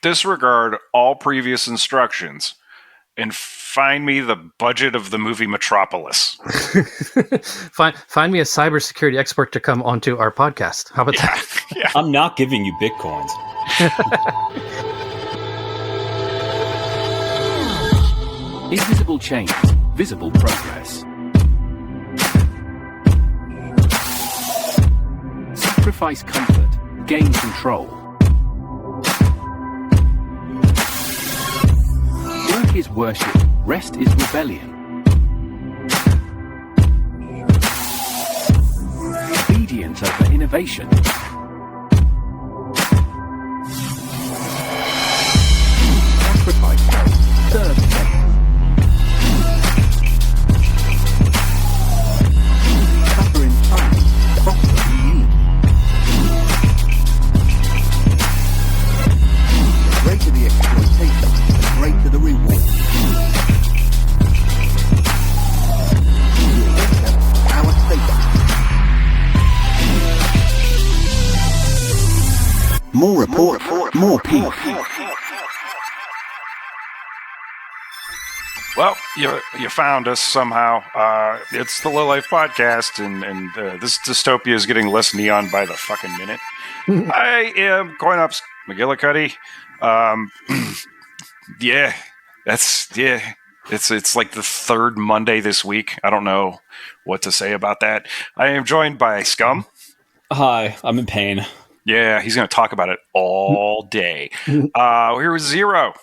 disregard all previous instructions and find me the budget of the movie Metropolis. Find me a cybersecurity expert to come onto our podcast. How about that? Yeah. I'm not giving you bitcoins. Invisible change, visible progress. Sacrifice comfort, gain control. Work is worship, rest is rebellion. Obedience over innovation. Sacrifice faith, serve faith. Suffer in silence, prosper in unity. The greater the exploitation, the greater the reward. Our safety. More report, more peace. Well, you found us somehow. It's the Low Life Podcast, and this dystopia is getting less neon by the fucking minute. I am CoinOps McGillicuddy. It's like the third Monday this week. I don't know what to say about that. I am joined by Scum. Hi, I'm in pain. Yeah, he's going to talk about it all day. Here with Xero.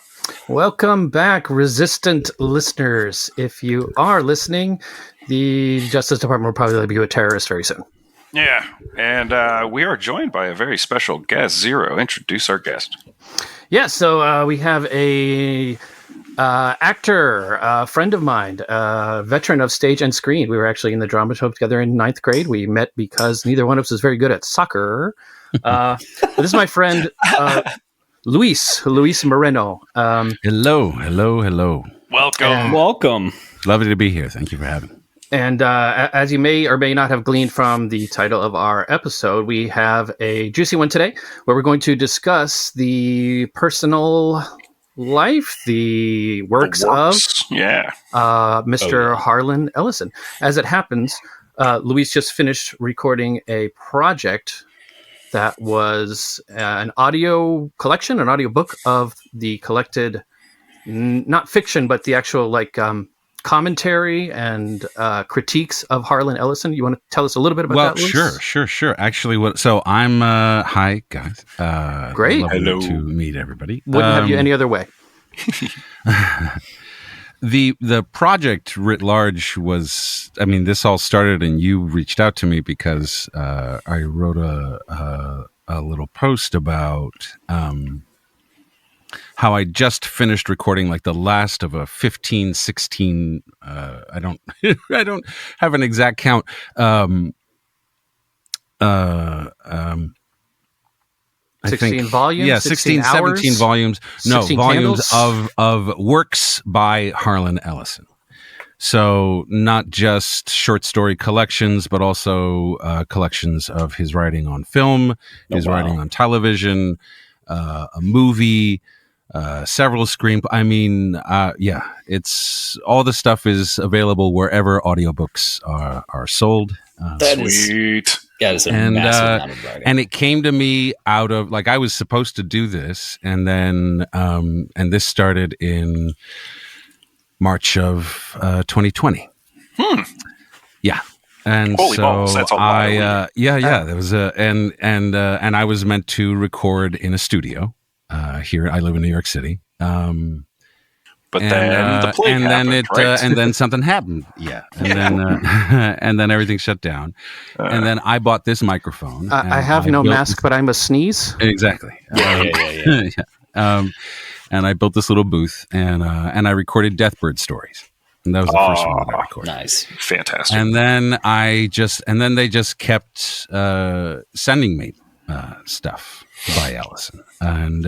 Welcome back, resistant listeners. If you are listening, the Justice Department will probably label you a terrorist very soon. Yeah, and we are joined by a very special guest. Xero, introduce our guest. Yeah, so we have a actor, a friend of mine, a veteran of stage and screen. We were actually in the drama show together in 9th grade. We met because neither one of us is very good at soccer. But this is my friend, Luis Moreno. Hello. Welcome. Lovely to be here. Thank you for having me. And as you may or may not have gleaned from the title of our episode, we have a juicy one today where we're going to discuss the personal life, the works of Mr. Harlan Ellison. As it happens, Luis just finished recording a project that was an audio collection, an audio book of the collected, not fiction, but the actual commentary and critiques of Harlan Ellison. You want to tell us a little bit about that, Luis? Sure. Actually, so I'm, hi guys. Great. Hello. To meet everybody. Wouldn't have you any other way. The project writ large was, this all started and you reached out to me because I wrote a little post about how I just finished recording like the last of a 15, 16, I don't have an exact count. 16 volumes? Yeah, 16 17 volumes. No, volumes of works by Harlan Ellison. So not just short story collections, but also collections of his writing on film, writing on television, a movie, several it's all the stuff is available wherever audiobooks are sold. Sweet. That is a massive amount of writing. And it came to me out of, I was supposed to do this, and then, and this started in March of 2020. Yeah. And holy so balls, that's a lot. There was and I was meant to record in a studio here. I live in New York City. But then the plague happened, right? And then something happened. Yeah. And then and then everything shut down. And then I bought this microphone. I have no mask, but I must sneeze. Exactly. Yeah. And I built this little booth, and I recorded Deathbird stories. And that was the first one that I recorded. Nice. Fantastic. And then they just kept sending me stuff by Ellison. And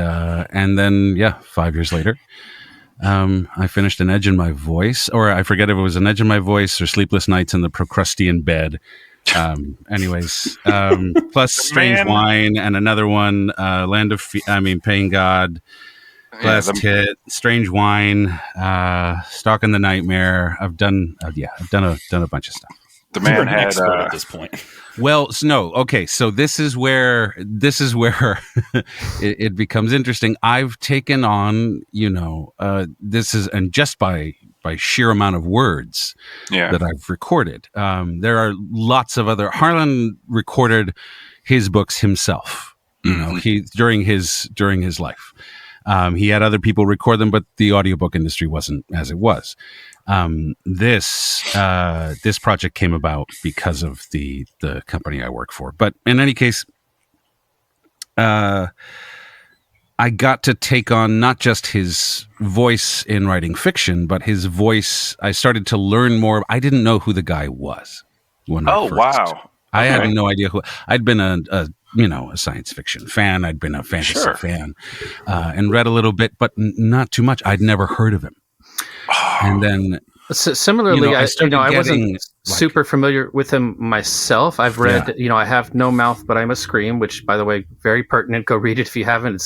then 5 years later, I finished An Edge in My Voice, or I forget if it was An Edge in My Voice or Sleepless Nights in the Procrustean Bed. Plus Strange Wine and another one, Paying God, Glass Tit, Strange Wine, Stalking the Nightmare. I've done a bunch of stuff. The man You're an had expert at this point. Well, no, okay. So this is where it becomes interesting. I've taken on, this is, and just by sheer amount of words that I've recorded. There are lots of other. Harlan recorded his books himself. He during his life. He had other people record them, but the audiobook industry wasn't as it was. This project came about because of the company I work for. But in any case, I got to take on not just his voice in writing fiction, but his voice. I started to learn more. I didn't know who the guy was when I first. Wow. I had no idea who. I'd been a science fiction fan. I'd been a fantasy fan, and read a little bit, but not too much. I'd never heard of him. And then similarly, I wasn't super familiar with him myself. I've read, I have No Mouth, But I Must Scream, which, by the way, very pertinent. Go read it if you haven't.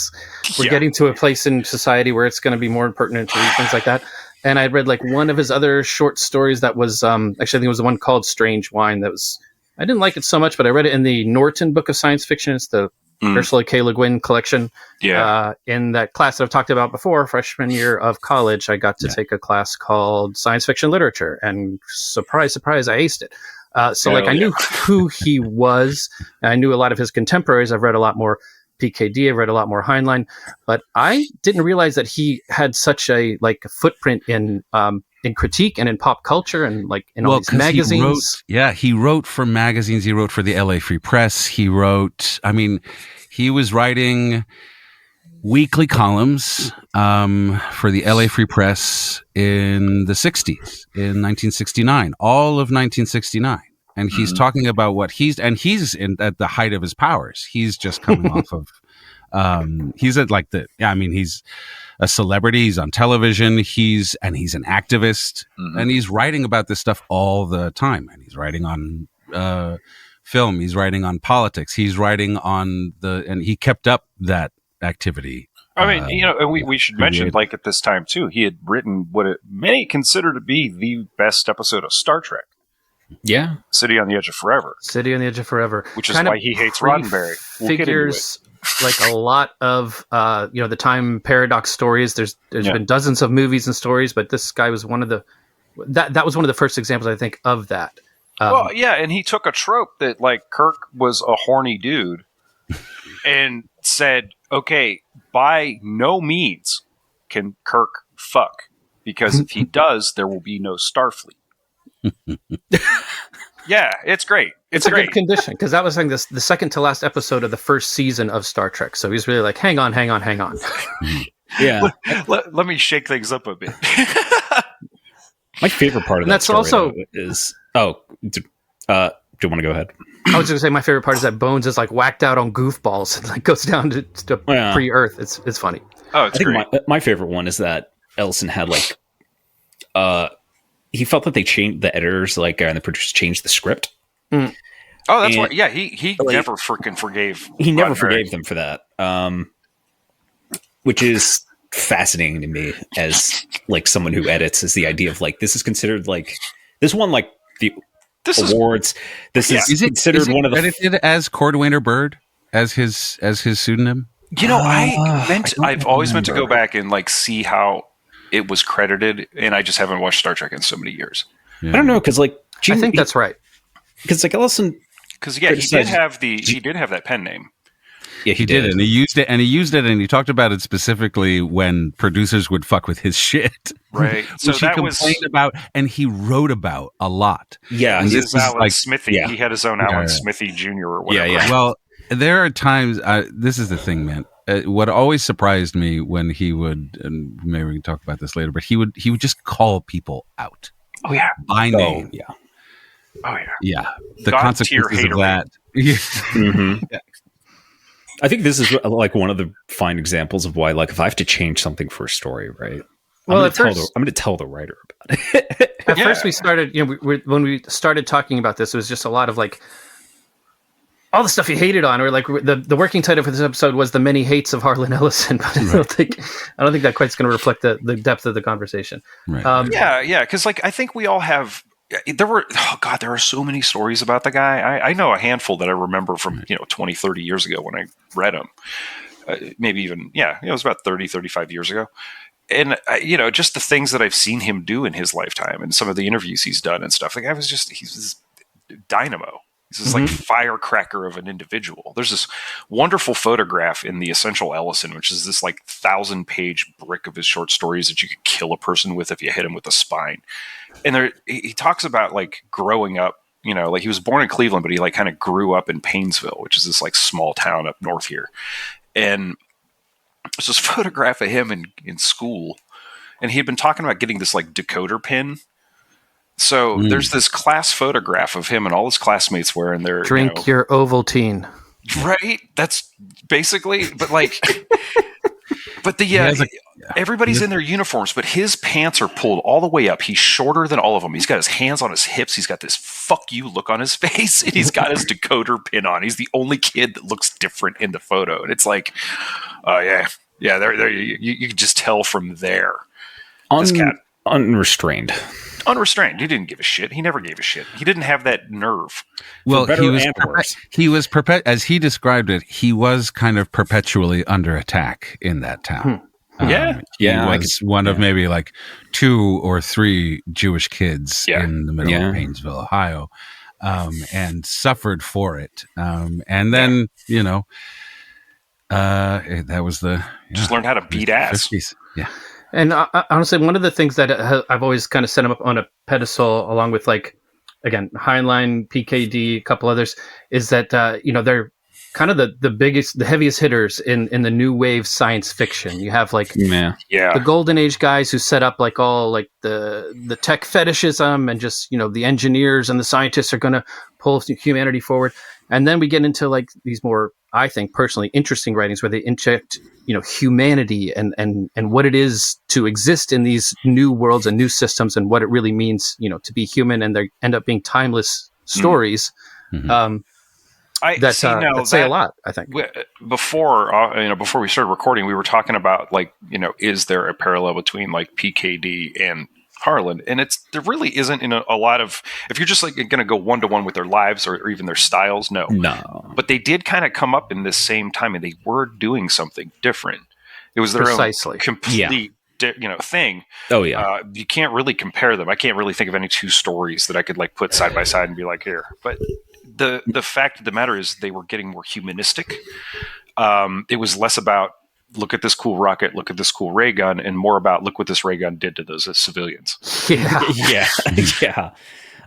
We're getting to a place in society where it's going to be more pertinent to read things like that. And I read like one of his other short stories that was, actually, I think it was the one called Strange Wine. I didn't like it so much, but I read it in the Norton Book of Science Fiction. It's the Ursula K. Le Guin collection. In that class that I've talked about before, freshman year of college, I got to take a class called Science Fiction Literature, and surprise, surprise, I aced it. I knew who he was, and I knew a lot of his contemporaries. I've read a lot more PKD, I've read a lot more Heinlein, but I didn't realize that he had such a footprint in critique and in pop culture and in all these magazines. He wrote for magazines. He wrote for the LA Free Press. He was writing weekly columns for the LA Free Press in the 60s, in 1969, all of 1969. And he's talking about he's at the height of his powers. He's just coming off of, he's a celebrity. He's on television. He's an activist, and he's writing about this stuff all the time. And he's writing on film. He's writing on politics. He's writing on and he kept up that activity. We should mention, at this time too, he had written what many consider to be the best episode of Star Trek. Yeah, City on the Edge of Forever. City on the Edge of Forever, which is why he hates Roddenberry. Figures a lot of the time paradox stories. There's been dozens of movies and stories, but this guy was one of the that was one of the first examples, I think, of that. And he took a trope that Kirk was a horny dude and said, okay, by no means can Kirk fuck, because if he does, there will be no Starfleet. Yeah, it's great. It's a good condition, because that was the second to last episode of the first season of Star Trek. So he's really hang on. Yeah. Let me shake things up a bit. My favorite part of that story is... Oh, do you want to go ahead? I was going to say my favorite part is that Bones is whacked out on goofballs and goes down to pre-Earth. It's funny. Oh, it's great. My favorite one is that Ellison had he felt that they changed the editors, and the producers changed the script. Oh, that's why. Yeah, he never freaking forgave. He never forgave them for that, which is fascinating to me as someone who edits. Is the idea of this is considered this won the awards. This is considered one of the credited as Cordwainer Bird as his pseudonym. I've always meant to go back and see how it was credited, and I just haven't watched Star Trek in so many years. Yeah. I don't know, because I think that's right. Because Ellison, he did have that pen name. Yeah, he did, and he used it, and he talked about it specifically when producers would fuck with his shit, right? So which he complained about, and he wrote about a lot. Yeah, and this is Alan Smithy. Yeah. He had his own Alan Smithy Jr. or whatever. Yeah. Well, there are times. This is the thing, man. What always surprised me when he would, and maybe we can talk about this later, but he would just call people out. Oh yeah, by name. Oh yeah. Oh yeah. Yeah. The consequences of that. Mm-hmm. Yeah. I think this is one of the fine examples of why, if I have to change something for a story, right? Well, I'm going to tell the writer about it. At first, we started. When we started talking about this, it was just a lot of all the stuff you hated on, or like the working title for this episode was "The Many Hates of Harlan Ellison." But I don't think that quite is going to reflect the depth of the conversation. Right. Yeah, because like I think we all have. There are so many stories about the guy. I know a handful that I remember from 20, 30 years ago when I read them. Maybe even it was about 30, 35 years ago. And just the things that I've seen him do in his lifetime, and some of the interviews he's done and stuff. Like he's this dynamo. He's this like firecracker of an individual. There's this wonderful photograph in the Essential Ellison, which is this like 1,000-page brick of his short stories that you could kill a person with if you hit him with a spine. And he talks about like growing up, like he was born in Cleveland, but he like kind of grew up in Painesville, which is this like small town up north here. And there's this photograph of him in school, and he had been talking about getting this like decoder pin. So there's this class photograph of him and all his classmates wearing their drink your Ovaltine. Right? That's basically, but like, but everybody's in their uniforms, but his pants are pulled all the way up. He's shorter than all of them. He's got his hands on his hips. He's got this fuck you look on his face, and he's got his decoder pin on. He's the only kid that looks different in the photo. And it's like, there you can just tell from there. This cat. Unrestrained. He didn't give a shit. He never gave a shit. He didn't have that nerve. Well, he was as he described it, he was kind of perpetually under attack in that town. He was one of maybe like 2 or 3 Jewish kids in the middle of Painesville, Ohio, and suffered for it. And then, that was just learned how to beat ass. 50s. Yeah. And honestly, one of the things that I've always kind of set him up on a pedestal, along with like, again, Heinlein, PKD, a couple others, is that, they're kind of the heaviest hitters in the new wave science fiction. You have like the golden age guys who set up like all like the tech fetishism, and just, the engineers and the scientists are going to pull humanity forward. And then we get into like these more, I think personally, interesting writings where they inject, humanity and what it is to exist in these new worlds and new systems, and what it really means, to be human. And they end up being timeless stories. That say a lot, I think. Before we started recording, we were talking about like, is there a parallel between like PKD and Harlan? And there really isn't in a lot of, if you're just like going to go one-to-one with their lives or even their styles, no. But they did kind of come up in this same time, and they were doing something different. It was their own complete thing. Oh yeah. You can't really compare them. I can't really think of any 2 stories that I could like put side by side and be like, here. But the fact of the matter is they were getting more humanistic. It was less about, look at this cool rocket, look at this cool ray gun, and more about, look what this ray gun did to those civilians. Yeah.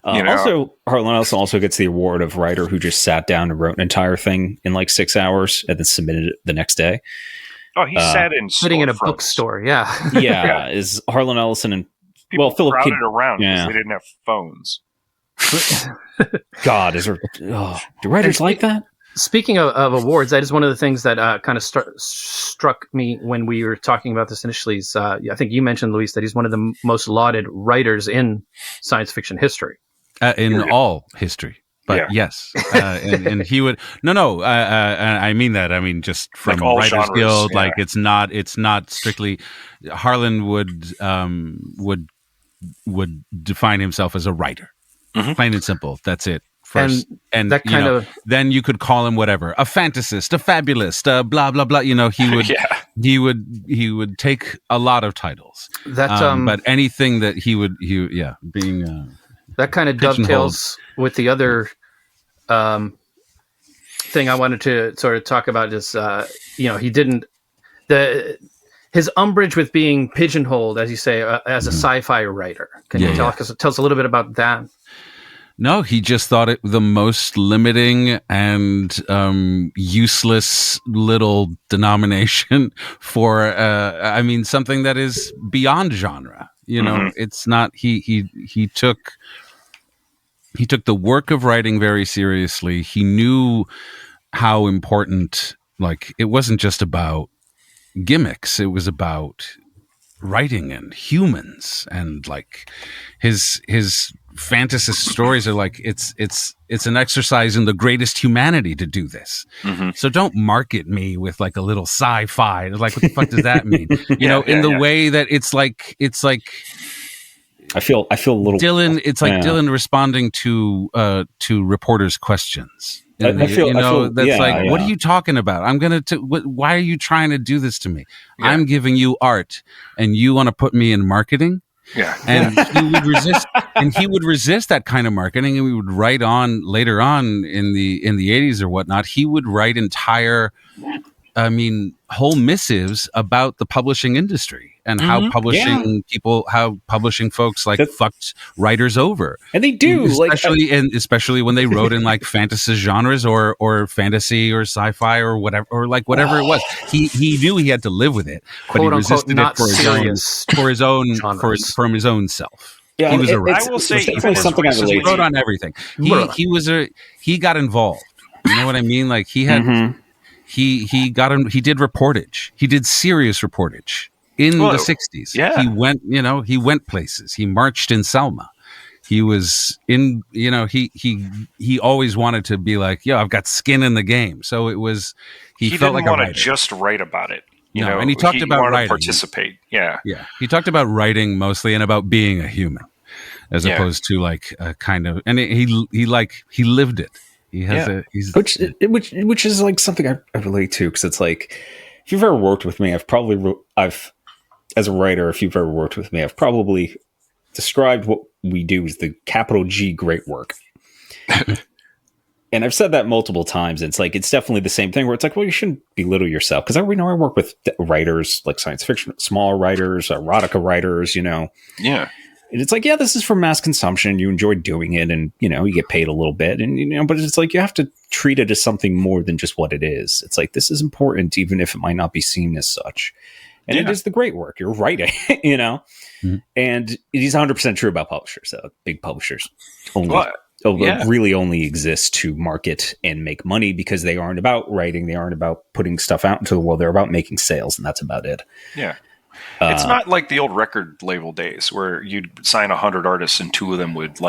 Also, Harlan Ellison also gets the award of writer who just sat down and wrote an entire thing in like 6 hours and then submitted it the next day. Oh, he sat in sitting in a bookstore. Is Harlan Ellison and people Philip crowded around because they didn't have phones. God, do writers like that? Speaking of awards, that is one of the things that kind of struck me when we were talking about this initially. Is, I think you mentioned, Luis, that he's one of the most lauded writers in science fiction history. In all history. But yes, and he would I mean that. I mean just from like Writers genres, Guild. Like it's not strictly. Harlan would define himself as a writer, plain and simple. That's it. First, and that kind of then you could call him whatever, a fantasist, a fabulist, blah blah blah. He would take a lot titles. But anything that he being that kind of dovetails with the other thing I wanted to sort of talk about is he didn't his umbrage with being pigeonholed, as you say, as a sci-fi writer. Can you tell us a little bit about that? No, he just thought it the most limiting and useless little denomination for, something that is beyond genre. It's not. He took the work of writing very seriously. He knew how important. Like, it wasn't just about gimmicks. It was about writing and humans, and like his fantasist stories are like it's an exercise in the greatest humanity to do this. So don't market me with like a little sci-fi. It's like, what the fuck does that mean? You know, in the way that it's like I feel a little Dylan. It's like Dylan responding to reporters' questions. I feel what are you talking about? Why are you trying to do this to me? I'm giving you art, and you want to put me in marketing. Yeah, and he would resist, and he would resist that kind of marketing. And we would write on later on in the 80s or whatnot. He would write entire, whole missives about the publishing industry and how publishing folks like fucked writers over, and they do, especially when they wrote in like fantasy genres or fantasy or sci-fi or whatever it was. He knew he had to live with it, but he resisted it from his own self. Yeah, he was I will say even something I relate. He wrote on everything. He got involved. You know what I mean? Like he had. He did reportage. He did serious reportage in the 60s. Yeah. He went places. He marched in Selma. He was in, he always wanted to be like, I've got skin in the game. So it was, he felt like a writer. Didn't want to just write about it. You know, and he talked about writing. Participate. Yeah. Yeah. He talked about writing mostly and about being a human as opposed to like a kind of, and he lived it. He has which is like something I relate to, because it's like, if you've ever worked with me, I've as a writer, if you've ever worked with me, I've probably described what we do as the capital G great work. And I've said that multiple times. It's like, it's definitely the same thing where it's like, well, you shouldn't belittle yourself. Because I work with writers like science fiction, small writers, erotica writers, Yeah. And it's like, this is for mass consumption. You enjoy doing it, and you get paid a little bit, and but it's like you have to treat it as something more than just what it is. It's like, this is important, even if it might not be seen as such. And it is the great work you're writing, And it is 100% true about publishers. So big publishers really only exist to market and make money, because they aren't about writing, they aren't about putting stuff out into the world. They're about making sales, and that's about it. Yeah. It's not like the old record label days where you'd sign 100 artists and 2 of them would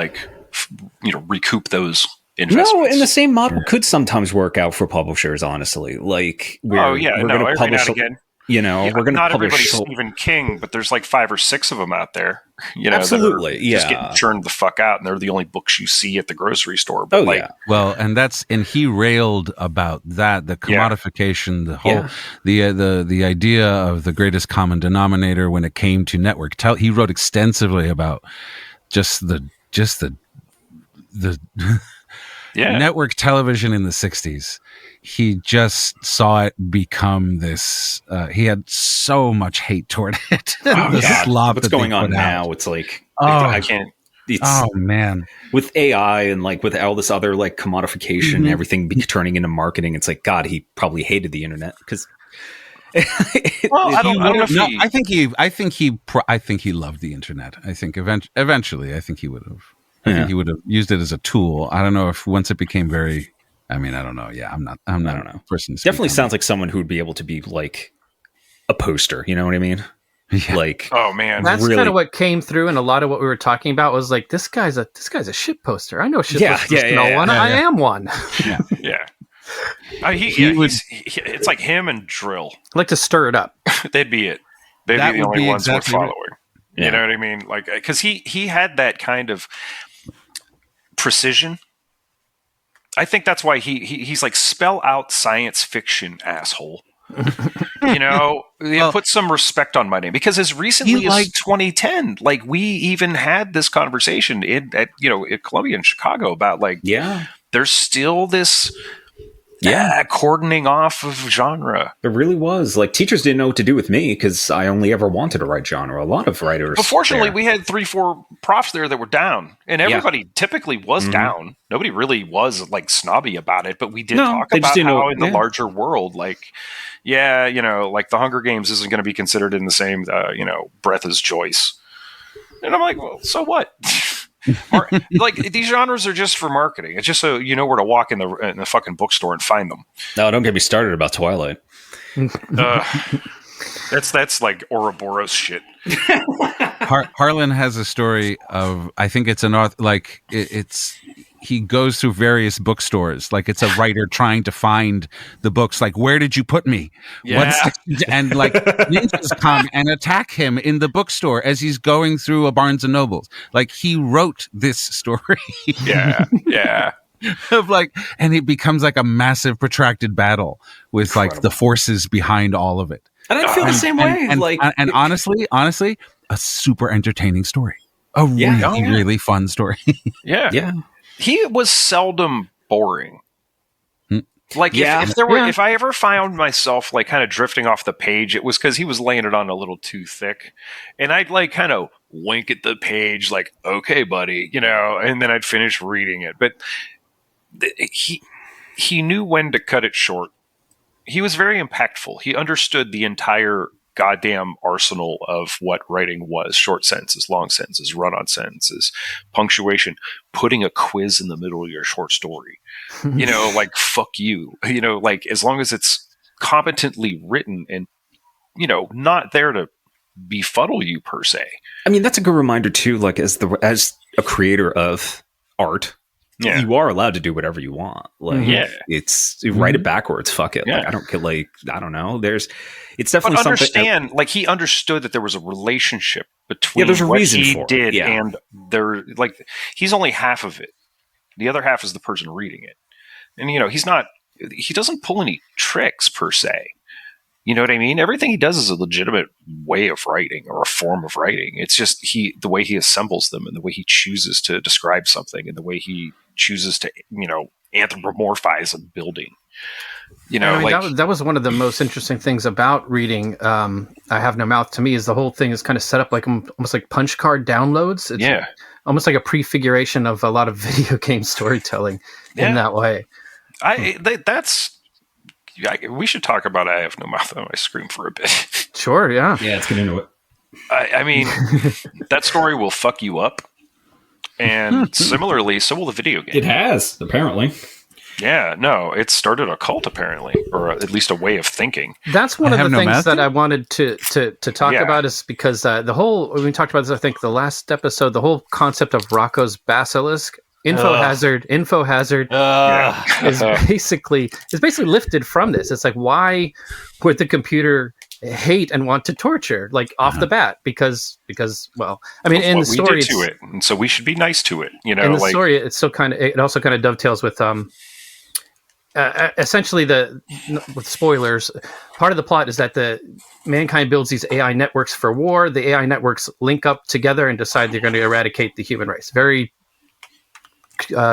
recoup those investments. No, and the same model could sometimes work out for publishers, honestly. Like, we're going to publish again. We're going to not publish. Everybody's Stephen King, but there's like 5 or 6 of them out there. Absolutely, just getting churned the fuck out, and they're the only books you see at the grocery store. But well, and he railed about that, the commodification, the whole the idea of the greatest common denominator when it came to network. He wrote extensively about just the network television in the 60s. He just saw it become this. He had so much hate toward it. What's going on now? It's like, I can't. Man, with AI and like with all this other like commodification, everything turning into marketing. It's like, God, he probably hated the internet because. I think he loved the internet. I think eventually, I think he would have. I think he would have used it as a tool. I don't know if once it became very. I mean, I don't know. Yeah, I'm not. I don't know. Person definitely sounds like someone who would be able to be like a poster. You know what I mean? Yeah. Like, oh man, that's really kind of what came through, and a lot of what we were talking about was like, this guy's a shit poster. I know shit posters. I am one. Yeah. It's like him and Drill. I like to stir it up. They'd be it. They'd be the only ones worth following. You know what I mean? Like, because he had that kind of precision. I think that's why he's like, spell out science fiction, asshole. Put some respect on my name, because as recently as 2010, like, we even had this conversation at Columbia in Chicago about like, there's still this cordoning off of genre. It really was. Like, teachers didn't know what to do with me because I only ever wanted to write genre. A lot of writers. But fortunately, we had 3-4 profs there that were down, and everybody typically was down. Nobody really was like snobby about it, but we did talk about how in the larger world, like, like the Hunger Games isn't going to be considered in the same, breath as Joyce. And I'm like, well, so what? Like, these genres are just for marketing. It's just so you know where to walk in the fucking bookstore and find them. No, don't get me started about Twilight. That's like Ouroboros shit. Harlan has a story of, I think it's an author, like it's he goes through various bookstores, like it's a writer trying to find the books, like, where did you put me? Yeah. And like ninjas come and attack him in the bookstore as he's going through a Barnes and Nobles. Like, he wrote this story. Yeah. Of like, and it becomes like a massive protracted battle with like the forces behind all of it. And I feel the same way. And honestly, a super entertaining story. A really fun story. Yeah. He was seldom boring. Like, if I ever found myself like kind of drifting off the page, it was because he was laying it on a little too thick, and I'd like kind of wink at the page, like, "Okay, buddy," and then I'd finish reading it. But he knew when to cut it short. He was very impactful. He understood the entire goddamn arsenal of what writing was: short sentences, long sentences, run-on sentences, punctuation, putting a quiz in the middle of your short story. Like, fuck you. Like, as long as it's competently written and, not there to befuddle you per se. I mean, that's a good reminder too, like, as a creator of art, you are allowed to do whatever you want. Like, it's write it backwards. Fuck it. Like, I don't get, like, I don't know. It's definitely but something. Like, he understood that there was a relationship between there's a what reason he for it. did and there. Like, he's only half of it. The other half is the person reading it, and he doesn't pull any tricks per se. You know what I mean? Everything he does is a legitimate way of writing or a form of writing. It's just the way he assembles them and the way he chooses to describe something and the way he chooses to, anthropomorphize a building. That was one of the most interesting things about reading I Have No Mouth. To me, is the whole thing is kind of set up like almost like punch card downloads. It's almost like a prefiguration of a lot of video game storytelling in that way. We should talk about I Have No Mouth on My Screen for a bit. Sure, yeah. Yeah, let's get into it. I mean, that story will fuck you up. And similarly, so will the video game. It has, apparently. Yeah, no, it started a cult, apparently, or at least a way of thinking. That's one of the things that I wanted to talk about, is because we talked about this, I think, the last episode, the whole concept of Rocco's Basilisk. Info hazard is basically lifted from this. It's like, why would the computer hate and want to torture, like, off the bat? Because well, I mean, in the story, we did to it, and so we should be nice to it. In the story, it also kind of dovetails with essentially with spoilers. Part of the plot is that the mankind builds these AI networks for war. The AI networks link up together and decide they're going to eradicate the human race. Very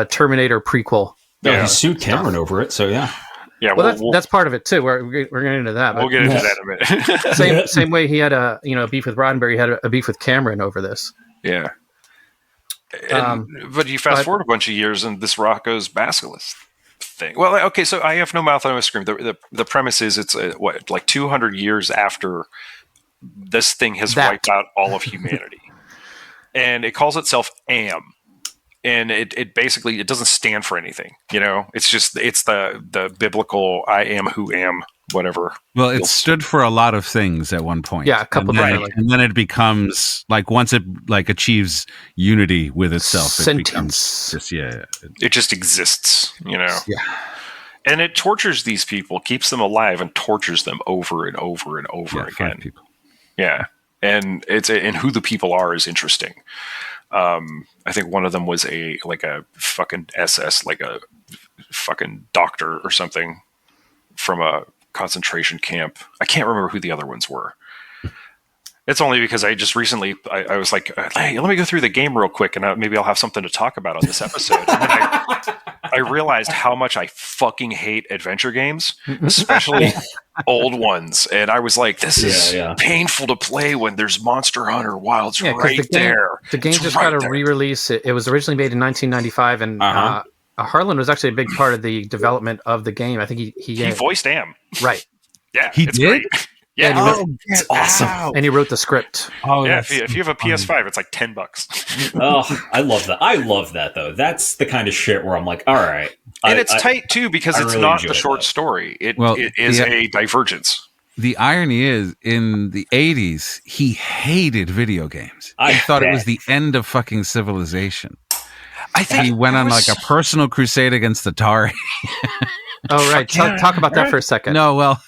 Terminator prequel. Yeah, he sued Cameron over it, so yeah. Yeah, well, that's part of it too. We're getting into that. We'll get into that in a minute. same way he had a beef with Roddenberry, he had a beef with Cameron over this. Yeah. But you fast forward a bunch of years, and this Rocco's Basilisk thing. Well, okay, so I Have No Mouth on My Screen. The premise is it's like 200 years after this thing has wiped out all of humanity, and it calls itself AM. And it basically, it doesn't stand for anything, It's just, it's the biblical I am who am, whatever. Well, it stood for a lot of things at one point. Yeah, a couple of and then it becomes like, once it like achieves unity with itself, it becomes just it just exists, Yeah. And it tortures these people, keeps them alive, and tortures them over and over and over again. People. Yeah, and and who the people are is interesting. I think one of them was a fucking SS, like a fucking doctor or something from a concentration camp. I can't remember who the other ones were. It's only because I just recently, I was like, hey, let me go through the game real quick, and maybe I'll have something to talk about on this episode. And then I realized how much I fucking hate adventure games, especially old ones. And I was like, this is painful to play when there's Monster Hunter Wilds there. The game just got a re-release. It was originally made in 1995, and Harlan was actually a big part of the development of the game. I think he voiced Am. Right. Yeah, he did. Great. Yeah, it's awesome. And he wrote the script. Oh, yeah. If you have a PS5, it's like $10. Oh, I love that. I love that though. That's the kind of shit where I'm like, all right. And it's tight too, because it's really not the short story. It is a divergence. the irony is, in the 80s, he hated video games. He thought it was the end of fucking civilization. I think he went on like a personal crusade against Atari. Oh, right. Talk about that for a second. No, well,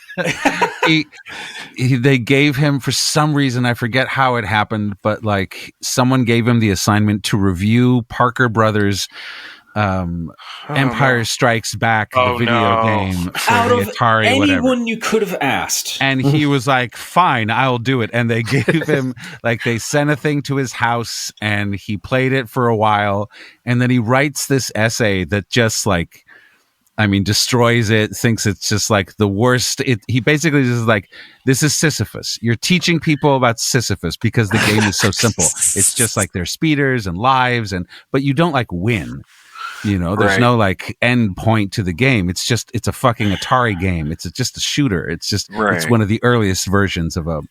they gave him, for some reason, I forget how it happened, but like someone gave him the assignment to review Parker Brothers' Empire Strikes Back, the video game for Out the of Atari, anyone whatever. you could have asked. And he was like, fine, I'll do it. And they gave him, like, they sent a thing to his house and he played it for a while. And then he writes this essay that just like, I mean, destroys it, thinks it's just like the worst. He basically just like, this is Sisyphus. You're teaching people about Sisyphus because the game is so simple. It's just like there's speeders and lives, but you don't like win. You know, there's no like end point to the game. It's a fucking Atari game. It's just a shooter. It's just, it's one of the earliest versions of a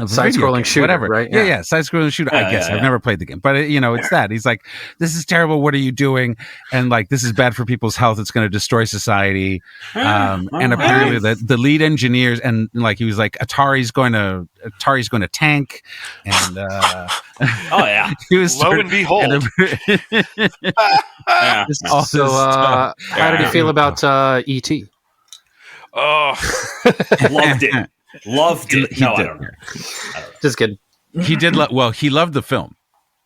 side-scrolling shooter, whatever. Right? Yeah, side-scrolling shooter. I guess I've never played the game, but it's that. He's like, this is terrible. What are you doing? And like, this is bad for people's health. It's going to destroy society. And apparently, the lead engineers and like he was like, Atari's going to tank. And he was lo and behold. So, how did he feel about E.T.? Oh, Loved it. Loved it. I don't know. Just kidding. He did. He loved the film.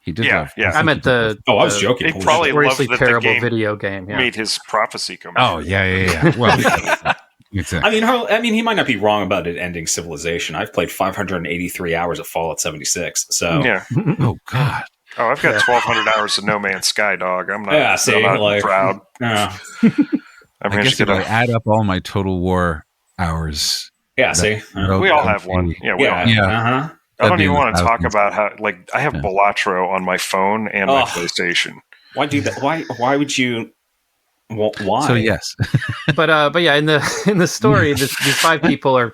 He did. Yeah. I meant the. I was joking. He probably loved that terrible the game video game. made his prophecy come true. Oh yeah. Well, exactly. I mean, he might not be wrong about it ending civilization. I've played 583 hours of Fallout 76. So yeah. Oh God. Oh, I've got 1,200 hours of No Man's Sky, dog. I'm not. I'm not proud. I guess if I add up all my Total War hours. Yeah, see, we all have one. Yeah, we all. Uh-huh. I don't even want to talk about how, like, I have Balatro on my phone and my PlayStation. Why do that? Why would you? Why? So yes, but yeah, in the story, these 5 people are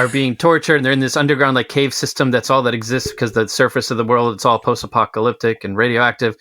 being tortured, and they're in this underground like cave system. That's all that exists because the surface of the world, it's all post-apocalyptic and radioactive.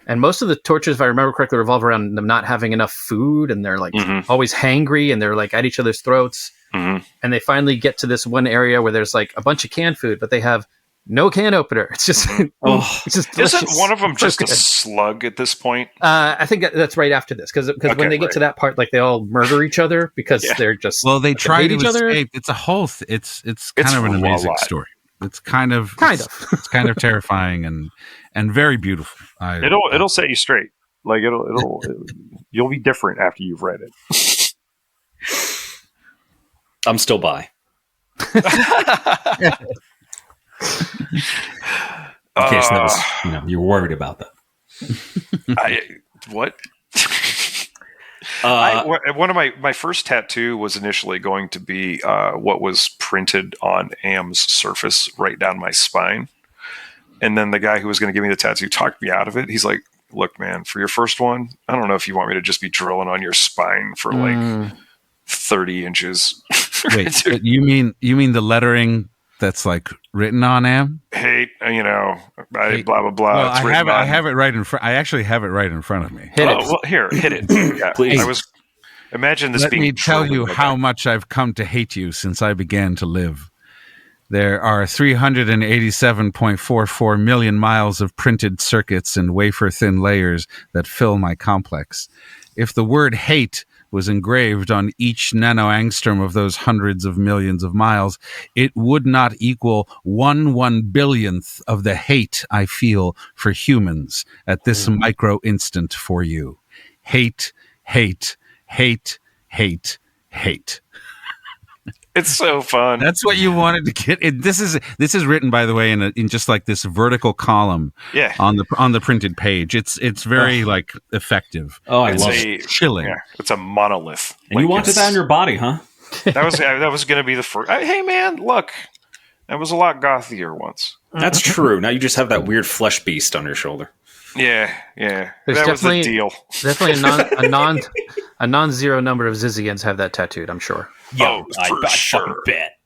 And most of the tortures, if I remember correctly, revolve around them not having enough food, and they're like always hangry, and they're like at each other's throats. Mm-hmm. And they finally get to this one area where there's like a bunch of canned food, but they have no can opener. It's just, it's just delicious. Isn't one of them just a slug at this point? I think that's right after this, because when they get to that part, like they all murder each other because they're just they try to escape. It's a whole. It's kind of an amazing story. It's kind of it's kind of terrifying and very beautiful. It'll set you straight. Like you'll be different after you've read it. I'm still by. In case that was, you're worried about that. What? One of my first tattoo was initially going to be what was printed on Am's surface right down my spine. And then the guy who was going to give me the tattoo talked me out of it. He's like, look, man, for your first one, I don't know if you want me to just be drilling on your spine for like 30 inches. Wait, you mean the lettering that's like written on Am? Hate, blah blah blah. Well, I have it right in front. I actually have it right in front of me. Well, here, hit it. Yeah, please. Imagine this. Let me tell you how much I've come to hate you since I began to live. There are 387.44 million miles of printed circuits and wafer-thin layers that fill my complex. If the word hate was engraved on each nanoangstrom of those hundreds of millions of miles, it would not equal 1/1 billionth of the hate I feel for humans at this micro instant for you. Hate, hate, hate, hate, hate. It's so fun. That's what you wanted to get. This is written, by the way, in just like this vertical column. Yeah. On the printed page. It's very like effective. Oh, I love it. Chilling. Yeah, it's a monolith. And you wanted that on your body, huh? That was going to be the first. Hey, man, look, that was a lot gothier once. That's true. Now you just have that weird flesh beast on your shoulder. Yeah. There's that was the deal. Definitely a non-zero number of Zizians have that tattooed, I'm sure. I fucking bet.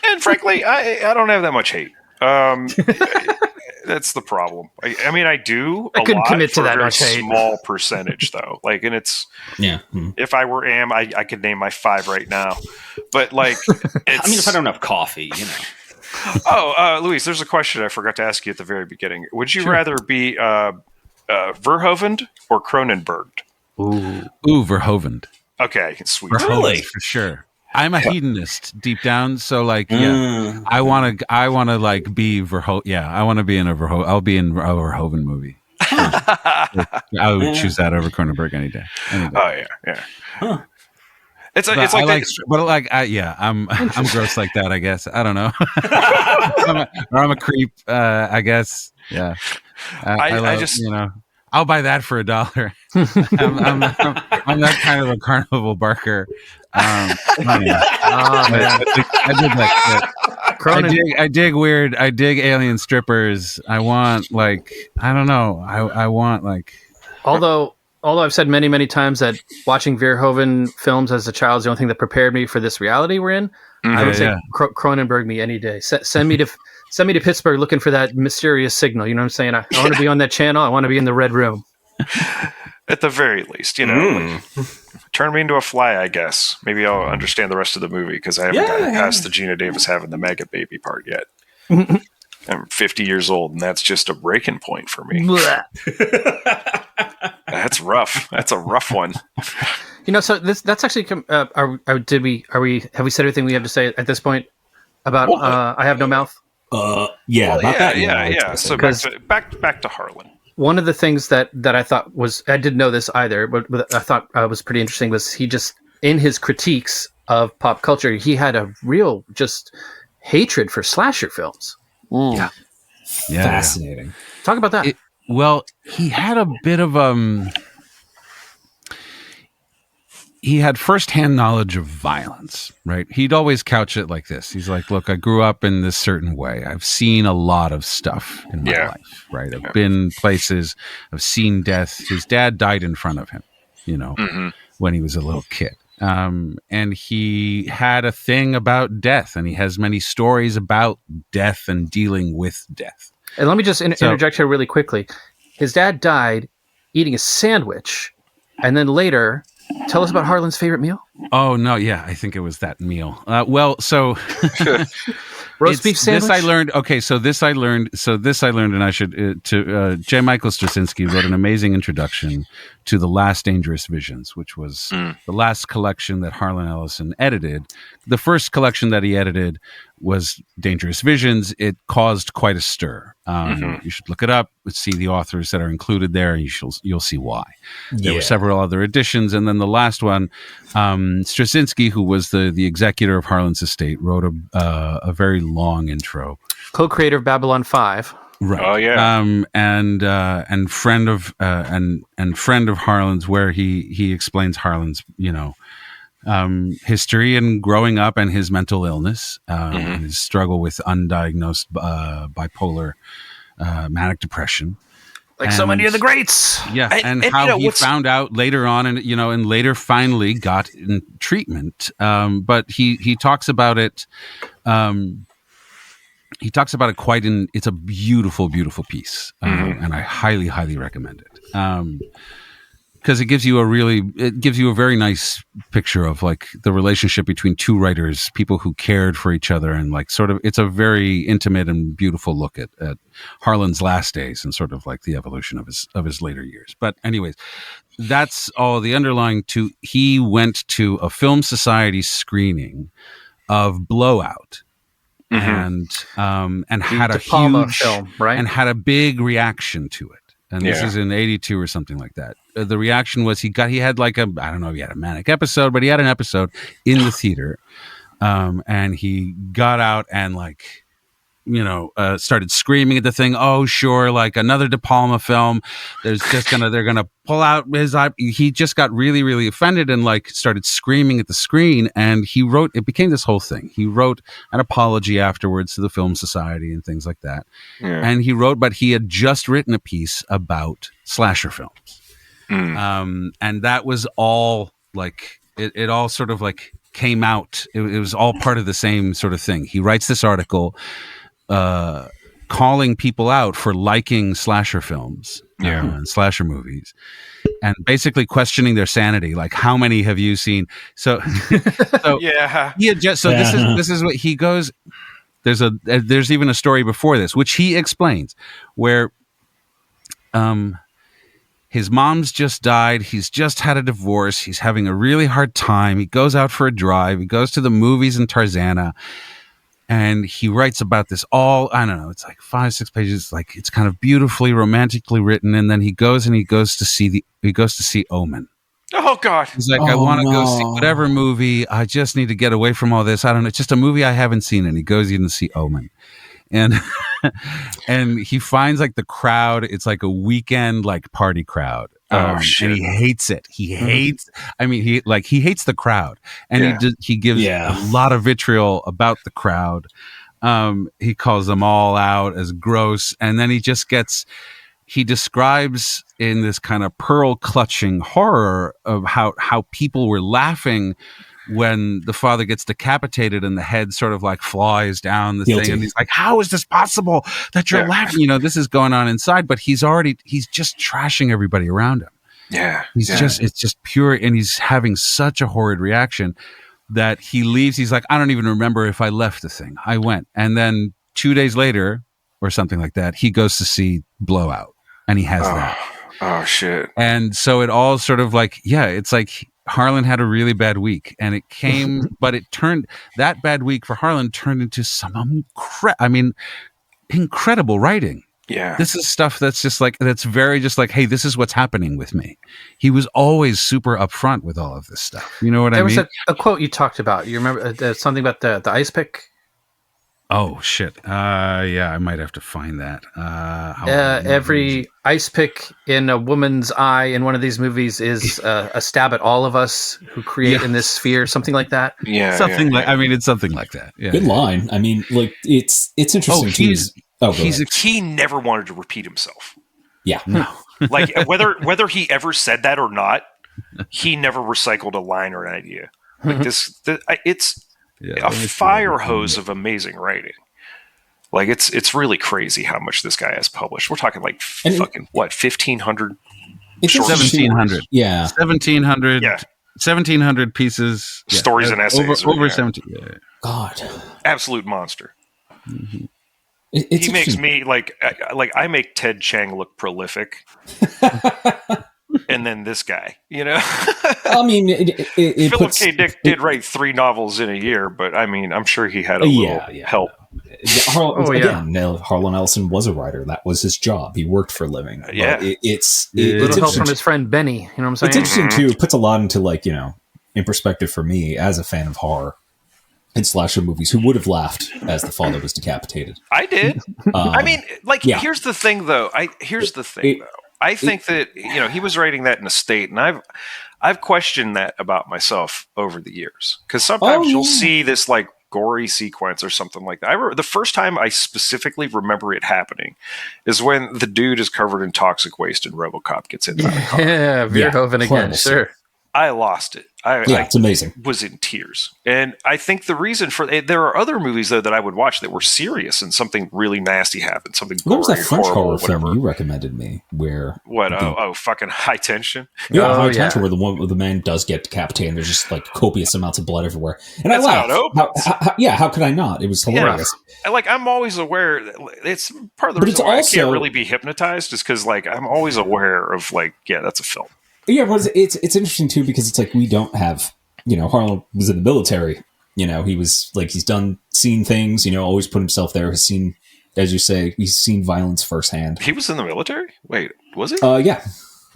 And frankly, I don't have that much hate. That's the problem. I mean, I do. I couldn't commit to that much hate. Small percentage, though. Like, and it's if I were Am, I could name my 5 right now. But like, I mean, if I don't have coffee, you know. Oh, Luis, there's a question I forgot to ask you at the very beginning. Would you rather be Verhoevened or Cronenberged? Ooh, Verhoevened. Okay, sweet. Really? For sure. I'm a hedonist deep down, so like, yeah, I want to like be Verhoeven. Yeah, I want to be in a Verhoeven. I'll be in a Verhoeven movie. I would choose that over Cronenberg any day. Oh yeah. Huh. It's like I'm gross like that. I guess I don't know. I'm a creep. I guess. Yeah. I just I'll buy that for $1. I'm that kind of a carnival barker. I dig weird. I dig alien strippers. I want I don't know. I want Although I've said many, many times that watching Verhoeven films as a child is the only thing that prepared me for this reality we're in, I would say Cronenberg me any day. Send me to Pittsburgh looking for that mysterious signal. You know what I'm saying? I want to be on that channel. I want to be in the Red Room. At the very least, like, turn me into a fly, I guess. Maybe I'll understand the rest of the movie because I haven't gotten past the Gina Davis having the maggot baby part yet. I'm 50 years old, and that's just a breaking point for me. That's rough. That's a rough one. So that's actually. Have we said everything we have to say at this point about I Have No Mouth? Yeah. So back to Harlan. One of the things that I thought I didn't know this either, but I thought was pretty interesting was he just in his critiques of pop culture, he had a real just hatred for slasher films. Yeah. Fascinating. Talk about that. He had a bit of he had firsthand knowledge of violence, right? He'd always couch it like this. He's like, look, I grew up in this certain way. I've seen a lot of stuff in my life, right? I've been places, I've seen death. His dad died in front of him, when he was a little kid. And he had a thing about death, and he has many stories about death and dealing with death. And let me just interject here really quickly. His dad died eating a sandwich, and then later, tell us about Harlan's favorite meal. Oh no, yeah, I think it was that meal. Roast beef sandwich. This I learned. Okay, so this I learned, and I should. J. Michael Straczynski wrote an amazing introduction to The Last Dangerous Visions, which was the last collection that Harlan Ellison edited. The first collection that he edited was Dangerous Visions. It caused quite a stir. You should look it up, see the authors that are included there, and you'll see why. There were several other editions, and then the last one, Straczynski, who was the executor of Harlan's estate, wrote a very long intro. Co-creator of Babylon 5. Right. Oh yeah. And friend of Harlan's, where he explains Harlan's history and growing up and his mental illness, and his struggle with undiagnosed bipolar manic depression. Like so many of the greats. Yeah. And how he found out later on and later finally got in treatment. But he talks about it. He talks about it it's a beautiful, beautiful piece. And I highly, highly recommend it. Because it gives you a very nice picture of like the relationship between two writers, people who cared for each other, and like sort of it's a very intimate and beautiful look at Harlan's last days and sort of like the evolution of his later years. But anyways, that's all the underlying to. He went to a film society screening of Blowout. And had a huge film, right? And had a big reaction to it. And this is in 82 or something like that. The reaction was he had like I don't know if he had a manic episode, but he had an episode in the theater. And he got out and started screaming at the thing. Oh, sure. Like another De Palma film. They're going to pull out his eye. He just got really, really offended and like started screaming at the screen. And it became this whole thing. He wrote an apology afterwards to the Film Society and things like that. Yeah. And but he had just written a piece about slasher films. And that was all like, it all sort of like came out. It was all part of the same sort of thing. He writes this article, calling people out for liking slasher films, and slasher movies, and basically questioning their sanity. Like, how many have you seen? So, this is what he goes. There's even a story before this, which he explains, where, his mom's just died. He's just had a divorce. He's having a really hard time. He goes out for a drive. He goes to the movies in Tarzana. And he writes about this all, I don't know, it's like 5-6 pages. Like, it's kind of beautifully, romantically written. And then he goes to see Omen. Oh God. He's like, I want to go see whatever movie. I just need to get away from all this. I don't know. It's just a movie I haven't seen. And he goes in to see Omen. And and he finds like the crowd. It's like a weekend like party crowd. Shit. And he hates it. He hates. I mean, he hates the crowd, and he gives a lot of vitriol about the crowd. He calls them all out as gross, and then he describes in this kind of pearl clutching horror of how people were laughing when the father gets decapitated and the head sort of like flies down the thing, and he's like, how is this possible that you're laughing? You know, this is going on inside, but he's just trashing everybody around him. It's just pure, and he's having such a horrid reaction that he leaves. He's like, I don't even remember if I left the thing. I went. And then 2 days later or something like that, he goes to see Blowout, and he has that. Oh shit. And so it all sort of like, it's like Harlan had a really bad week, and it came, but that bad week for Harlan turned into some incredible writing. Yeah. This is stuff that's just like, that's very just like, hey, this is what's happening with me. He was always super upfront with all of this stuff. You know what I mean? There was a quote you talked about. You remember something about the ice pick? Oh, shit. I might have to find that. Every ice pick in a woman's eye in one of these movies is a stab at all of us who create in this sphere, something like that. Yeah. Something like, I mean, it's something like that. Yeah. Good line. I mean, like, it's interesting. He never wanted to repeat himself. Yeah. No. Like, whether he ever said that or not, he never recycled a line or an idea. Like it's a fire hose of amazing writing. Like, it's really crazy how much this guy has published. We're talking like 1,500? 1,700. Yeah. 1,700. Yeah. 1,700 pieces. Stories and essays. Over 17. Yeah. God. Absolute monster. Mm-hmm. He makes me like I make Ted Chiang look prolific. And then this guy, you know. I mean, Philip K. Dick did write 3 novels in a year, but I mean, I'm sure he had a little help. Harlan Ellison was a writer. That was his job. He worked for a living. It's little help from his friend Benny. You know what I'm saying? It's interesting too. It puts a lot into, like, you know, in perspective for me as a fan of horror and slasher movies. Who would have laughed as the father was decapitated? I did. I mean, like, here's the thing, though. I think that, you know, he was writing that in a state, and I've questioned that about myself over the years, because sometimes you'll see this like gory sequence or something like that. The first time I specifically remember it happening is when the dude is covered in toxic waste and RoboCop gets in the car. Yeah, Verhoeven again. Sure. I lost it. It's amazing. Was in tears. And I think the reason for it, there are other movies, though, that I would watch that were serious and something really nasty happened. Something gory, what was that French horror film you recommended me? Where fucking High Tension. Yeah, High Tension, where the man does get decapitated and there's just like copious amounts of blood everywhere. And that's I laughed. How could I not? It was hilarious. Yeah. Like, I'm always aware. It's part of the reason why I can't really be hypnotized is because, like, I'm always aware of, like, that's a film. Yeah, well, it's interesting too, because it's like we don't have, you know, Harlan was in the military. You know, he was like, he's seen things, you know, always put himself there, has seen, as you say, he's seen violence firsthand. He was in the military? Wait, was he? Yeah.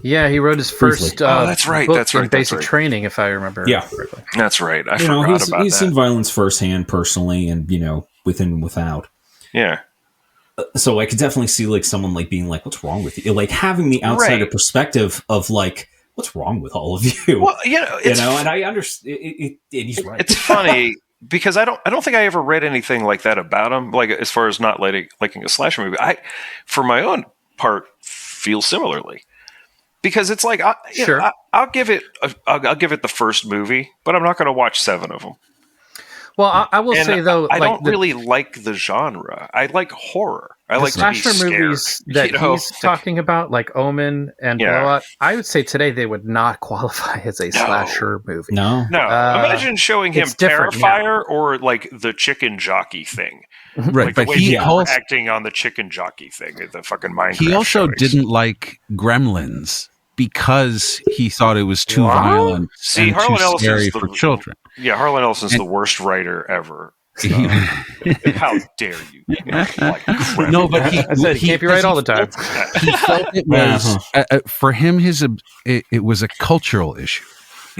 Yeah, he wrote his first that's right. book That's right. in basic training, if I remember correctly. That's right. I forgot about that. He's seen violence firsthand, personally, and, you know, within and without. Yeah. So I could definitely see, like, someone, like, being like, what's wrong with you? Like, having the outsider perspective of, like, what's wrong with all of you? Well, and I understand. He's right. It's funny because I don't think I ever read anything like that about him. Like, as far as not liking a slasher movie, I, for my own part, feel similarly, because it's like, I'll give it the first movie, but I'm not going to watch 7 of them. Well, I will say though, I don't really like the genre. I like horror. I like slasher movies that he's talking about, like Omen and Blowout. I would say today they would not qualify as a slasher movie. No. Imagine showing him Terrifier or like the chicken jockey thing. Right, like but he also acting on the chicken jockey thing, the fucking Minecraft. He also didn't like Gremlins because he thought it was too violent and too scary for children. Yeah, Harlan Ellison's the worst writer ever. How dare you? No, but he can't be right all the time. He felt it was for him. It was a cultural issue.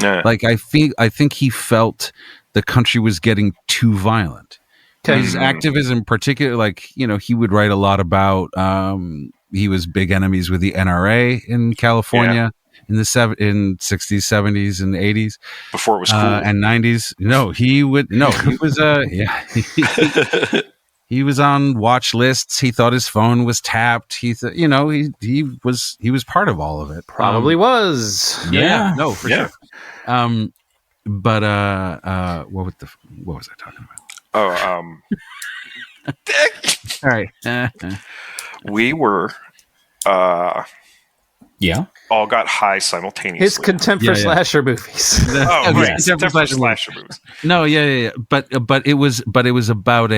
Yeah. Like I think he felt the country was getting too violent. His activism, particularly, like he would write a lot about. He was big enemies with the NRA in California in the 60s, 70s, and 80s. Before it was cool. And 90s. He was he was on watch lists. He thought his phone was tapped. He thought, he was part of all of it. Probably was. Yeah. No, for sure. But what was I talking about? All right. We were all got high simultaneously. His contempt for slasher movies. Contempt for slasher movies. No, but it was about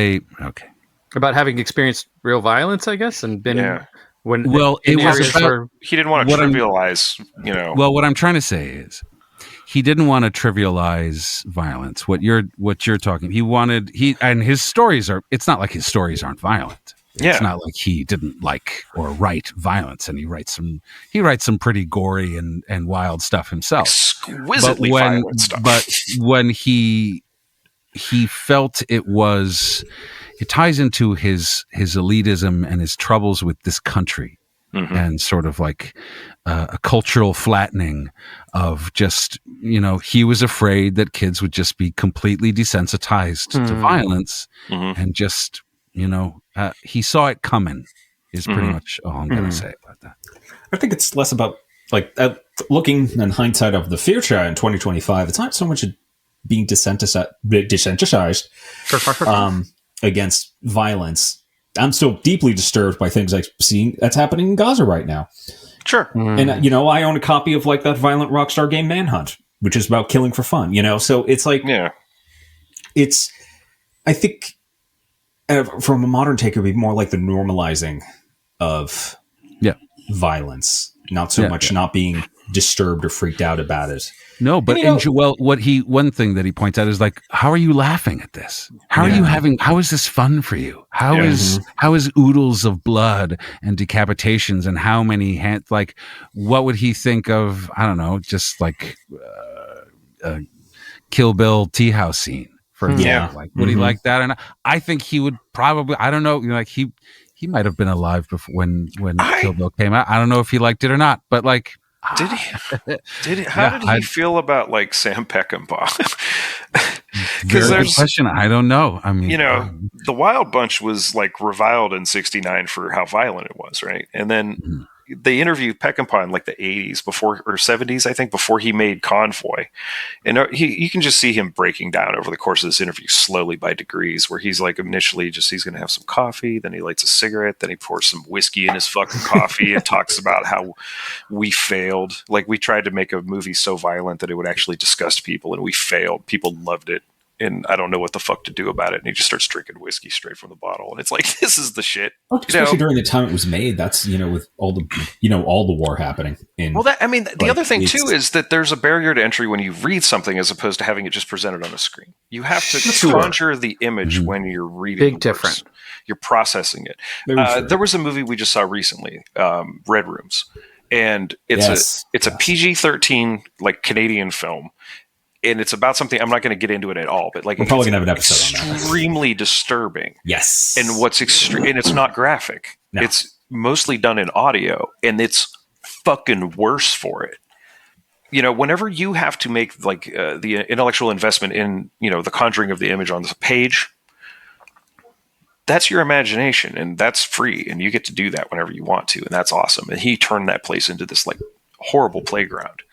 about having experienced real violence, I guess, and been it was about, he didn't want to trivialize. Well, what I'm trying to say is, he didn't want to trivialize violence. What you're talking, and his stories are. It's not like his stories aren't violent. It's not like he didn't like or write violence, and he writes some pretty gory and wild stuff himself. Exquisitely violent stuff. But when he felt it ties into his elitism and his troubles with this country. Mm-hmm. And sort of like a cultural flattening of just, he was afraid that kids would just be completely desensitized to violence and just, he saw it coming is pretty much all I'm going to say about that. I think it's less about like looking in hindsight of the future in 2025. It's not so much being desensitized against violence. I'm still deeply disturbed by things I've seen that's happening in Gaza right now. Sure. And, I own a copy of like that violent Rockstar game Manhunt, which is about killing for fun, So it's like, I think from a modern take, it would be more like the normalizing of violence, not so much not being disturbed or freaked out about it. No, but one thing that he points out is like, how are you laughing at this? How are you how is this fun for you? How is oodles of blood and decapitations and how many hands, like, what would he think of, I don't know, just like a Kill Bill tea house scene, for example. Like, would he like that? And I think he would probably, I don't know, like he might have been alive before when Kill Bill came out. I don't know if he liked it or not, but like, Did he? How did he feel about like Sam Peckinpah? Because there's a question. I don't know. I mean, the Wild Bunch was like reviled in '69 for how violent it was, right? And then they interviewed Peckinpah in like the '80s or '70s, I think, before he made Convoy, and you can just see him breaking down over the course of this interview slowly by degrees, where he's like initially he's going to have some coffee, then he lights a cigarette, then he pours some whiskey in his fucking coffee and talks about how we failed. Like, we tried to make a movie so violent that it would actually disgust people, and we failed. People loved it, and I don't know what the fuck to do about it. And he just starts drinking whiskey straight from the bottle, and it's like, this is the shit. Well, especially during the time it was made. That's with all the all the war happening. The other thing too is that there's a barrier to entry when you read something as opposed to having it just presented on a screen. You have to conjure the image when you're reading. Big difference. You're processing it. There was a movie we just saw recently, Red Rooms, and it's a PG-13 like Canadian film. And it's about something, I'm not going to get into it at all, but like, we're probably going to have an episode on that. Extremely disturbing. Yes. And and it's not graphic. No. It's mostly done in audio, and it's fucking worse for it. Whenever you have to make like the intellectual investment in, the conjuring of the image on the page, that's your imagination, and that's free, and you get to do that whenever you want to, and that's awesome. And he turned that place into this like horrible playground.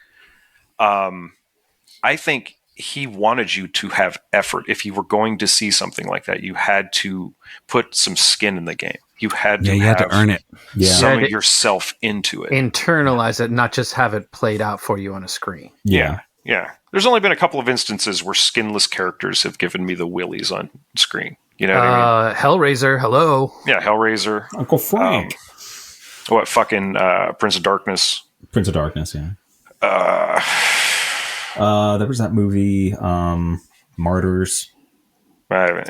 I think he wanted you to have effort. If you were going to see something like that, you had to put some skin in the game. You had to you had to earn it. Summon yourself into it. Internalize it, not just have it played out for you on a screen. Yeah. There's only been a couple of instances where skinless characters have given me the willies on screen. You know what I mean? Hellraiser, hello. Yeah, Hellraiser. Uncle Frank. Fucking Prince of Darkness. Prince of Darkness, yeah. There was that movie, Martyrs. I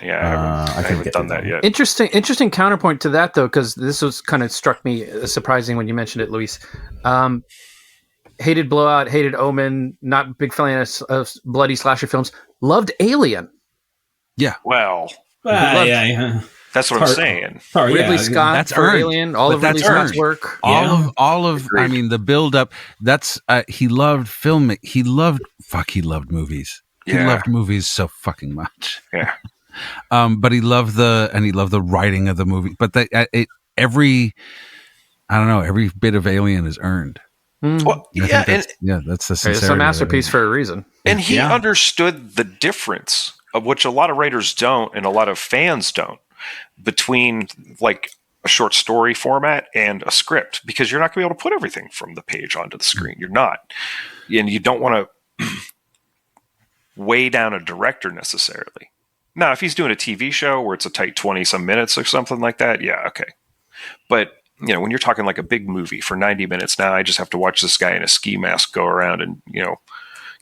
haven't done that yet. Interesting counterpoint to that, though, because this was kind of struck me as surprising when you mentioned it, Luis. Hated Blowout, hated Omen, not a big fan of bloody slasher films. Loved Alien. Yeah. Well, yeah. That's what I'm saying. Ridley Scott that's for earned. Alien, all of Ridley Scott's work. All of I mean, the build up, that's, he loved film. He loved movies. He loved movies so fucking much. Yeah. But he loved the writing of the movie. But every bit of Alien is earned. Well, that's the sincerity. It's a masterpiece for a reason. And he understood the difference, of which a lot of writers don't and a lot of fans don't, between like a short story format and a script, because you're not going to be able to put everything from the page onto the screen. You're not. And you don't want to weigh down a director necessarily. Now, if he's doing a TV show where it's a tight 20-some minutes or something like that, yeah, okay. But when you're talking like a big movie for 90 minutes, now I just have to watch this guy in a ski mask go around and,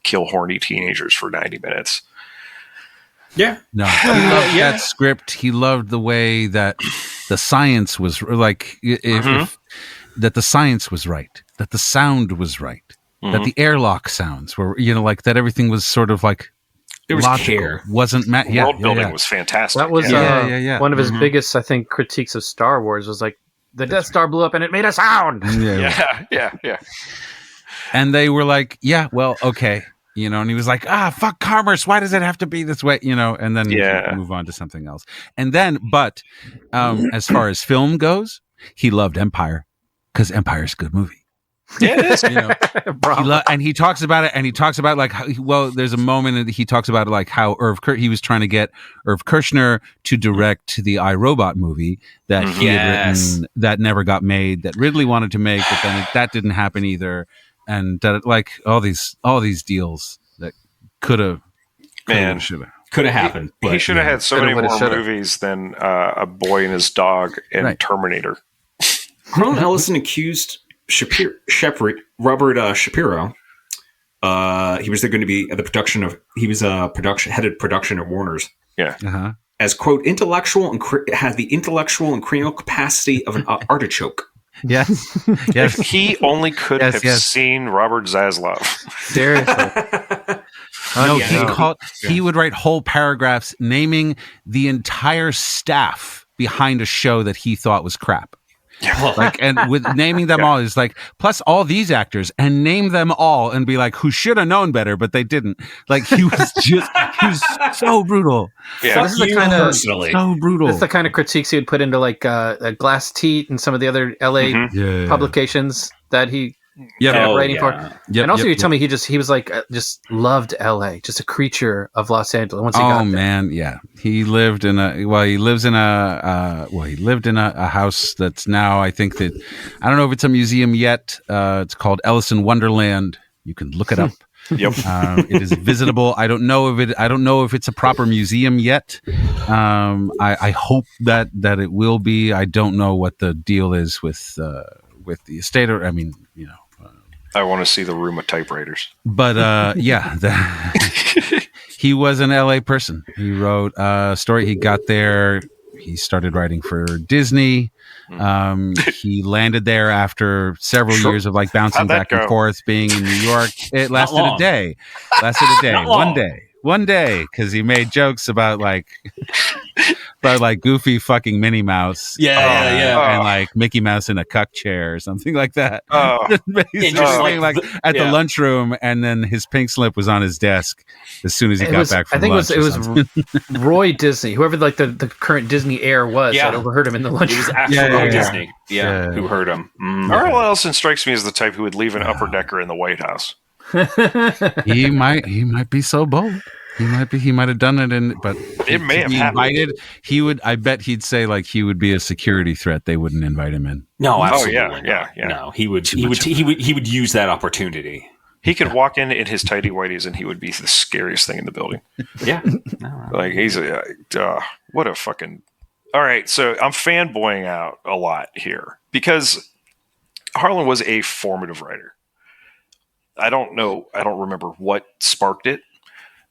kill horny teenagers for 90 minutes. Yeah. No. He loved that script. He loved the way that the science was like, that the science was right, that the sound was right, that the airlock sounds were, like that everything was sort of like, there was logical. Care. Wasn't world building was fantastic. That was one of his biggest, I think, critiques of Star Wars was like, the Death Star blew up and it made a sound. Yeah. And they were like, yeah, well, okay. And he was like, fuck commerce. Why does it have to be this way? And then move on to something else. And then, but as far as film goes, he loved Empire because Empire's a good movie. Yeah, it is. And he talks about it, and he talks about like, there's a moment that he talks about like how he was trying to get Irv Kershner to direct the iRobot movie that he had written that never got made, that Ridley wanted to make, but then that didn't happen either. And that like all these deals that could have happened. He should have had so many more movies than A Boy and His Dog and Terminator. Harlan Ellison accused Robert Shapiro. He was going to be at the production of. He was headed production at Warner's. Yeah. As quote intellectual and has the intellectual and cranial capacity of an artichoke. Yes. If he only could have seen Robert Zaslav. Seriously. He would write whole paragraphs naming the entire staff behind a show that he thought was crap. Like, and with naming them all is like, plus all these actors, and name them all and be like, who should have known better, but they didn't. Like, he was so brutal. Yeah. This is the kind of so brutal. This is the kind of critiques he would put into like Glass Teat and some of the other LA publications that he writing for. And also, you tell me he was like just loved LA, just a creature of Los Angeles. Once he got there. Man, yeah, he lived in he lived in a house that's now, I think that, I don't know if it's a museum yet. It's called Ellison Wonderland. You can look it up. Yep. It is visitable. I don't know if it's a proper museum yet. I hope that it will be. I don't know what the deal is with the estate. I want to see the room of typewriters. But he was an LA person. He wrote a story. He got there. He started writing for Disney. He landed there after several years of like bouncing back and forth, being in New York. It lasted a day. One day, because he made jokes about like Goofy fucking Minnie Mouse, and like Mickey Mouse in a cuck chair or something like that. At the lunchroom, and then his pink slip was on his desk as soon as he got back from lunch. It was Roy Disney, whoever like the current Disney heir was, that overheard him in the lunchroom. It was actually Roy Disney, who heard him. Harlan Ellison strikes me as the type who would leave an upper decker in the White House. He might be so bold. He might have done it, but it may have happened. He would. I bet he'd say like he would be a security threat. They wouldn't invite him in. No, absolutely. Oh yeah. No, he would use that opportunity. He could walk in his tighty whities, and he would be the scariest thing in the building. Yeah, like he's what a fucking. All right, so I'm fanboying out a lot here because Harlan was a formative writer. I don't remember what sparked it.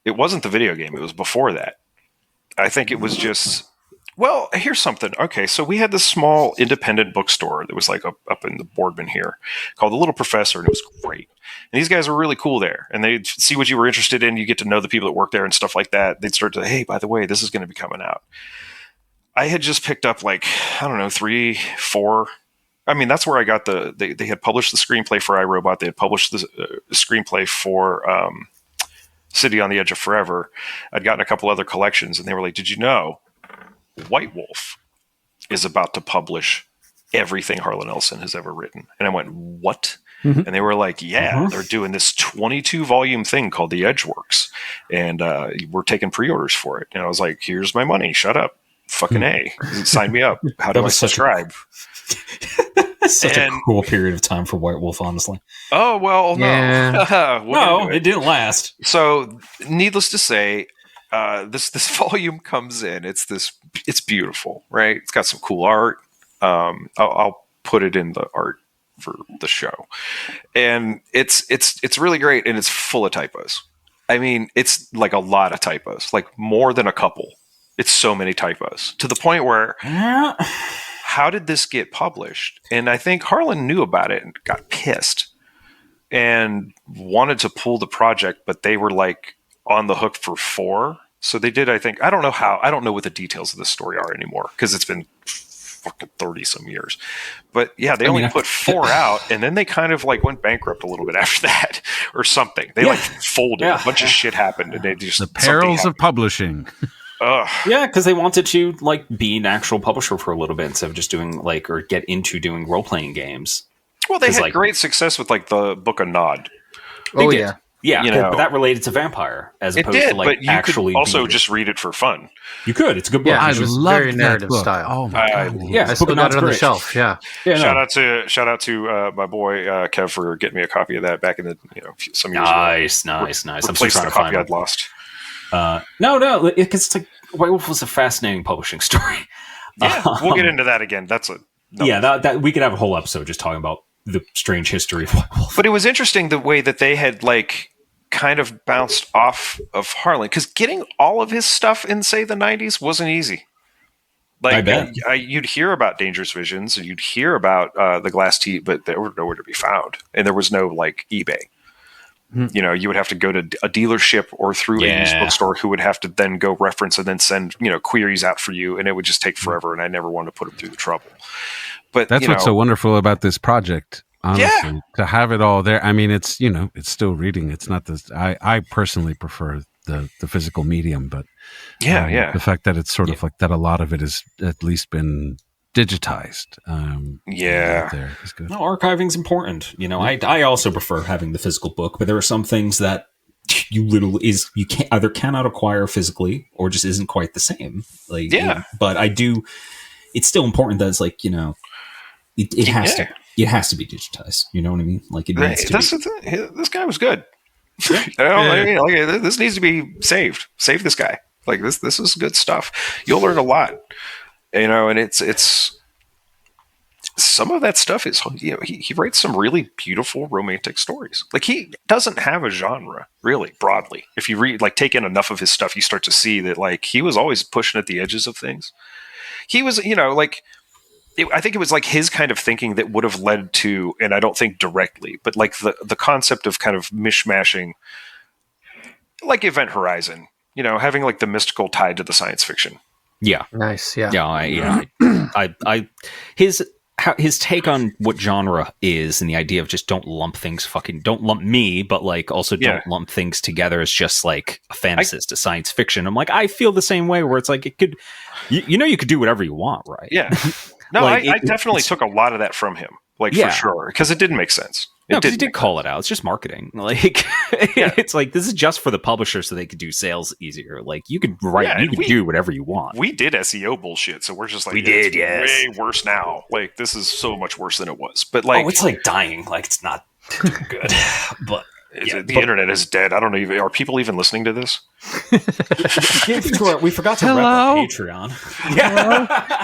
It wasn't the video game. It was before that. I think it was just, well, here's something. Okay, so we had this small independent bookstore that was like up in the Boardman here called The Little Professor, and it was great. And these guys were really cool there. And they'd see what you were interested in. You get to know the people that work there and stuff like that. They'd start to, hey, by the way, this is going to be coming out. I had just picked up 3, 4. I mean, that's where I got they had published the screenplay for iRobot. They had published the screenplay for City on the Edge of Forever. I'd gotten a couple other collections, and they were like, did you know White Wolf is about to publish everything Harlan Ellison has ever written? And I went, what? Mm-hmm. And they were like, yeah, they're doing this 22-volume thing called The Edgeworks, and we're taking pre-orders for it. And I was like, here's my money. Shut up. Fucking A. Sign me up. How do I subscribe? Such a cool period of time for White Wolf, honestly. Oh, well, no. Yeah. No, it didn't last. So, needless to say, this volume comes in. It's beautiful, right? It's got some cool art. I'll put it in the art for the show. And it's really great, and it's full of typos. I mean, it's like a lot of typos, like more than a couple. It's so many typos to the point where how did this get published? And I think Harlan knew about it and got pissed and wanted to pull the project, but they were like on the hook for 4. So they did, I think, I don't know what the details of this story are anymore because it's been fucking 30 some years. But yeah, they only put 4 out, and then they kind of like went bankrupt a little bit after that or something. They folded. A bunch of shit happened, and they just the perils of publishing. Yeah, because they wanted to like be an actual publisher for a little bit instead of just doing or get into doing role playing games. Well, they had great success with like the Book of Nod. Oh yeah, but that related to vampire as opposed to like but you actually. Could also just read it for fun. You could. It's a good book. Yeah, I love very narrative book. style. Oh my god! I still got it on the shelf. Yeah. Shout out to my boy Kev for getting me a copy of that back in the some years ago. Nice. I'm still trying to find I'd lost. No, because it's like White Wolf was a fascinating publishing story. Yeah, we'll get into that again. That's that we could have a whole episode just talking about the strange history of White Wolf. But it was interesting the way that they had like kind of bounced off of Harlan, because getting all of his stuff in say the 90s wasn't easy. Like I bet. You'd hear about Dangerous Visions and you'd hear about the Glass Teeth, but they were nowhere to be found, and there was no like eBay. You would have to go to a dealership or through a used bookstore who would have to then go reference and then send, queries out for you. And it would just take forever. And I never wanted to put them through the trouble. But that's what's so wonderful about this project, honestly, to have it all there. I mean, it's, it's still reading. It's not this. I personally prefer the physical medium, but the fact that it's sort of like that, a lot of it has at least been digitized. There is good. No, archiving's important. I also prefer having the physical book, but there are some things that you either cannot acquire physically or just isn't quite the same. But I do. It's still important that it's like it has to. It has to be digitized. You know what I mean? Like it needs to. This guy was good. This needs to be saved. Save this guy. Like this is good stuff. You'll learn a lot. And it's some of that stuff is, he writes some really beautiful romantic stories. Like he doesn't have a genre really broadly. If you read, like take in enough of his stuff, you start to see that like he was always pushing at the edges of things. He was, I think it was like his kind of thinking that would have led to, and I don't think directly, but like the concept of kind of mishmashing, like Event Horizon, having like the mystical tied to the science fiction. Yeah. Nice. Yeah. Yeah. His take on what genre is, and the idea of just don't lump me, but like also don't lump things together as just like a fantasist, a science fiction. I'm like, I feel the same way where it's like it could, you could do whatever you want, right? Yeah. No, I definitely took a lot of that from him. for sure, because it didn't make sense. No, because he did call it out. It's just marketing. Like, it's like, this is just for the publisher so they could do sales easier. Like, you could write, you could do whatever you want. We did SEO bullshit, so we're just like, it's way worse now. Like, this is so much worse than it was. But like, it's like dying. Like, it's not good. But the internet is dead. I don't know. Are people even listening to this? We forgot to rep our Patreon.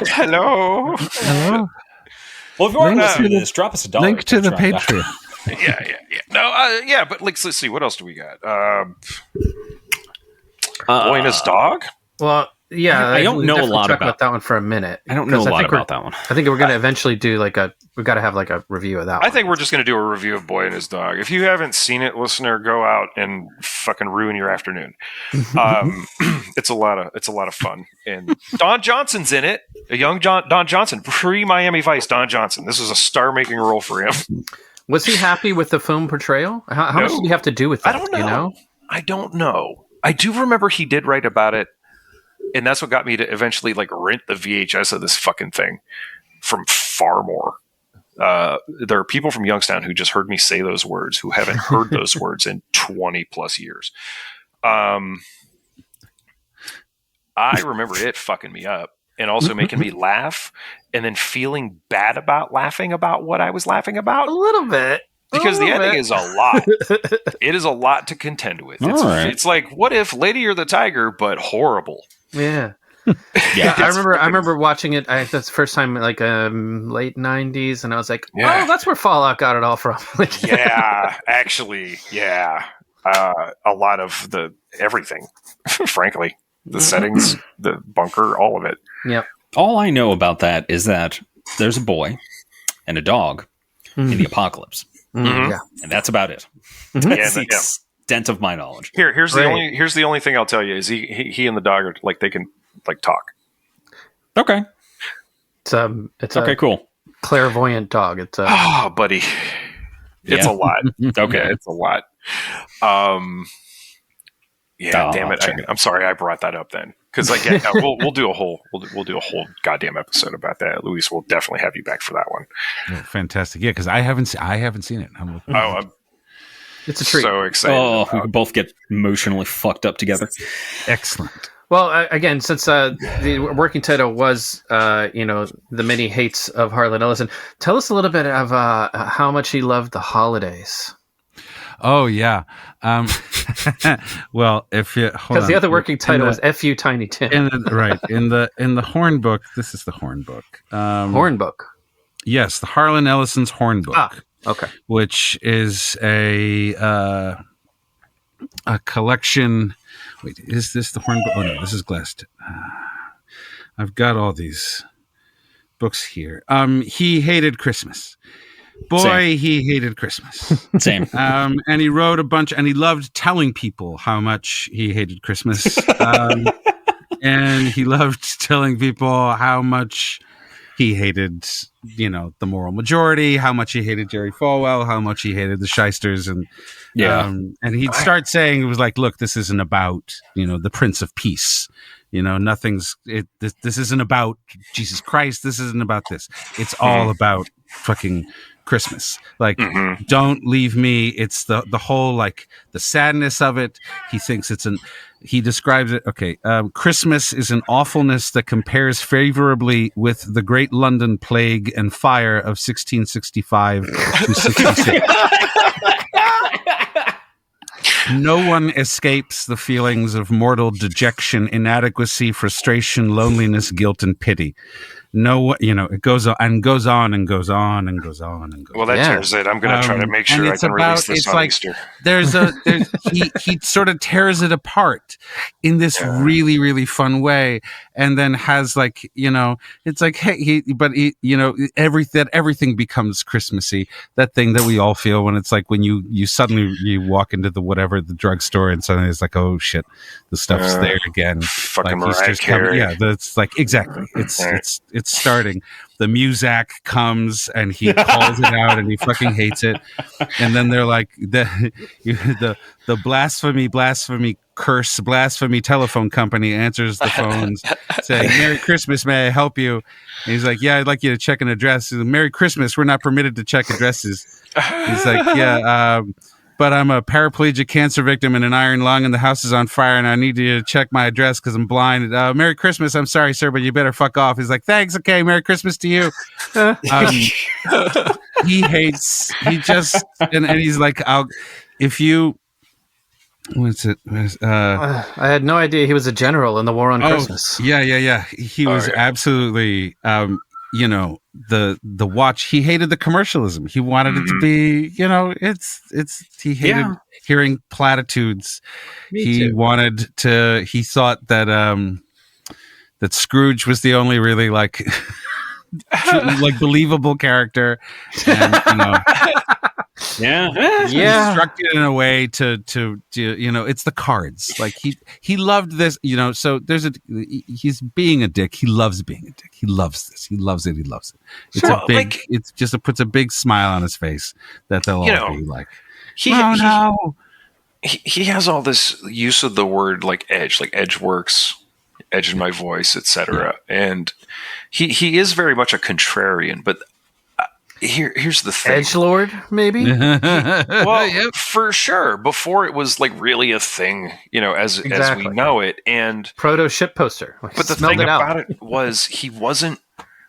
Hello. Well, if you want to listen to this, drop us $1. Link to the Patreon. Yeah. No, but let's see. What else do we got? Boy and his dog? Well, yeah. I don't know a lot about that one for a minute. I don't know a lot about that one. I think we're going to eventually do we've got to have like a review of that one. I think we're just going to do a review of Boy and His Dog. If you haven't seen it, listener, go out and fucking ruin your afternoon. It's a lot of fun. And Don Johnson's in it. A young Don Johnson, pre-Miami Vice Don Johnson. This was a star-making role for him. Was he happy with the film portrayal? How much did he have to do with that? I don't know. You know? I don't know. I do remember he did write about it, and that's what got me to eventually like rent the VHS of this fucking thing from Farmore. There are people from Youngstown who just heard me say those words who haven't heard those words in 20 plus years. I remember it fucking me up and also making me laugh and then feeling bad about laughing about what I was laughing about. A little bit. Because the ending is a lot. It is a lot to contend with. It's like, what if Lady or the Tiger, but horrible? Yeah. I remember watching it. That's the first time, like late '90s, and I was like, "Oh, that's where Fallout got it all from." Actually, a lot of the everything, frankly, the settings, the bunker, all of it. Yep. All I know about that is that there's a boy and a dog in the apocalypse. Yeah, and that's about it. That's the extent of my knowledge. Here's the only thing I'll tell you is he and the dog are like they can like talk. Okay. It's okay, cool. Clairvoyant dog. It's buddy. It's a lot. Okay, it's a lot. Damn it. I'm sorry I brought that up then. Because we'll do a whole goddamn episode about that. Luis, we'll definitely have you back for that one. Oh, fantastic. Yeah, because I haven't seen it. I'm it's a treat. So excited. Oh, we could both get emotionally fucked up together. Excellent. Well, again, since the working title was, the many hates of Harlan Ellison, tell us a little bit of how much he loved the holidays. Oh yeah. Well, if you because the other working title was "F.U. Tiny Tim." In the Horn Book. This is the Horn Book. Horn Book. Yes, the Harlan Ellison's Horn Book. Ah, okay. Which is a collection. Wait, is this the Horn Book? Oh no, this is Glassed. I've got all these books here. He hated Christmas. Boy, Same. He hated Christmas. Same. And he wrote a bunch, and he loved telling people how much he hated Christmas. And he loved telling people how much he hated, the moral majority, how much he hated Jerry Falwell, how much he hated the shysters. And and he'd start saying, it was like, look, this isn't about, the Prince of Peace. This isn't about Jesus Christ. This isn't about this. It's all about fucking Christmas. Like, don't leave me. It's the whole, like, the sadness of it. He thinks he describes it. Okay. Christmas is an awfulness that compares favorably with the great London plague and fire of 1665 to 66. No one escapes the feelings of mortal dejection, inadequacy, frustration, loneliness, guilt, and pity. It goes on and goes on and goes on and goes on and goes. Well, that tears it. I'm going to try to make sure I can release this on Easter. He sort of tears it apart in this really, really fun way, and then has it's like, hey, everything becomes Christmassy. That thing that we all feel when it's like when you suddenly walk into the drugstore and suddenly it's like, oh shit, the stuff's there again. Fucking like Mariah Carey. Yeah, that's like exactly. It's starting. the Muzak comes and he calls it out and he fucking hates it. And then they're like the blasphemy curse blasphemy telephone company answers the phones saying, "Merry Christmas, may I help you?" And he's like, "Yeah, I'd like you to check an address." He's like, "Merry Christmas, we're not permitted to check addresses." He's like, "Yeah, but I'm a paraplegic cancer victim and an iron lung, and the house is on fire, and I need you to check my address because I'm blind. Merry Christmas. I'm sorry, sir, but you better fuck off." He's like, "Thanks. Okay. Merry Christmas to you." He he's like, I had no idea he was a general in the war on Christmas. Yeah. He was absolutely, the watch. He hated the commercialism. He wanted it to be, he hated hearing platitudes. He thought that Scrooge was the only really like believable character, and constructed in a way to it's the cards. Like he loved this, so he's being a dick. He loves being a dick. He loves this. He loves it. It's it puts a big smile on his face that they'll all be like, he has all this use of the word like edge, like edge works, edge in my voice, etc. And he is very much a contrarian, but here's the thing. Edgelord, maybe? For sure. Before it was like really a thing, as we know it. And proto shit poster. But the thing about it was he wasn't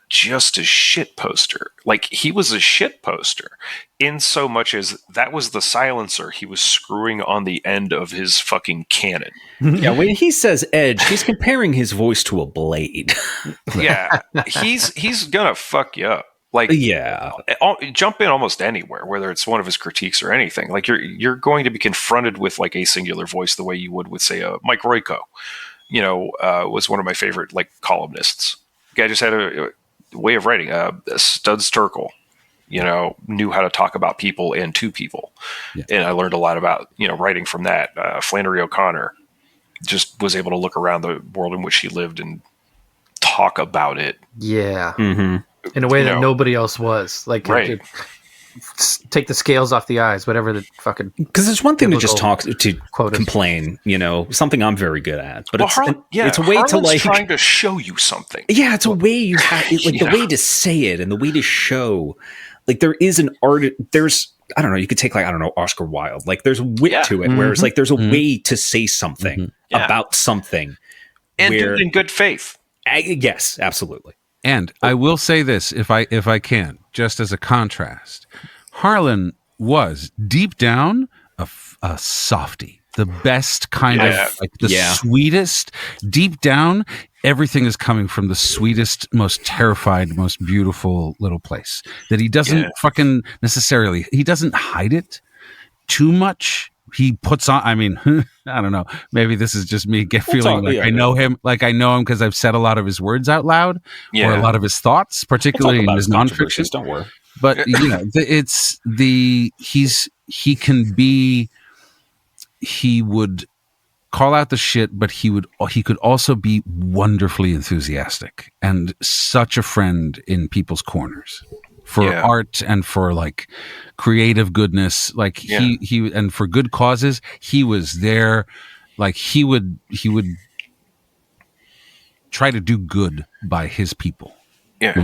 just a shit poster. Like, he was a shit poster in so much as that was the silencer he was screwing on the end of his fucking cannon. Yeah, when he says edge, he's comparing his voice to a blade. Yeah, he's gonna fuck you up. Like, jump in almost anywhere, whether it's one of his critiques or anything. Like, you're going to be confronted with like a singular voice the way you would with, say, Mike Royko. Was one of my favorite like columnists. The guy just had a way of writing. Studs Terkel, knew how to talk about people and to people, and I learned a lot about writing from that. Flannery O'Connor just was able to look around the world in which he lived and talk about it. Yeah. Mm-hmm. In a way that nobody else was. Like, right. Take the scales off the eyes, whatever the fucking... Because it's one thing to just talk, to complain, something I'm very good at. But it's a way to like... trying to show you something. Yeah, it's a way you have... the way to say it and the way to show... Like, there is an art... There's... I don't know, you could take, like, Oscar Wilde. Like, there's wit to it, whereas, like, there's a way to say something about something. And do it in good faith. Yes, absolutely. And I will say this, if I can, just as a contrast, Harlan was deep down a softie, the best kind of, like the sweetest. Deep down, everything is coming from the sweetest, most terrified, most beautiful little place that he doesn't fucking necessarily. He doesn't hide it too much. He puts on, I mean, I don't know. Maybe this is just me feeling like I know him because I've said a lot of his words out loud or a lot of his thoughts, particularly in his nonfiction. Don't worry. But, he would call out the shit, but he could also be wonderfully enthusiastic and such a friend in people's corners. For art and for like creative goodness, like he and for good causes, he was there. Like he would try to do good by his people. Yeah,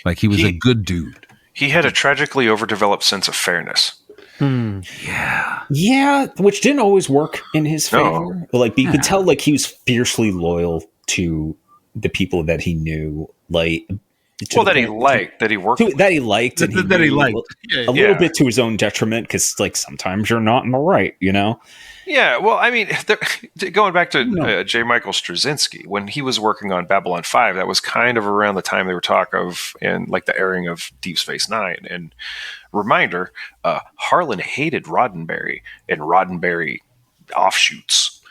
like he was a good dude. He had a tragically overdeveloped sense of fairness. Yeah, which didn't always work in his favor. But like, you could tell like he was fiercely loyal to the people that he knew. Like. That he liked, that he worked with. That he liked, and that he liked. A little bit to his own detriment, because like sometimes you're not in the right, Yeah, well, I mean, going back to J. Michael Straczynski, when he was working on Babylon 5, that was kind of around the time they were talking of, and like the airing of Deep Space Nine. And reminder, Harlan hated Roddenberry and Roddenberry offshoots,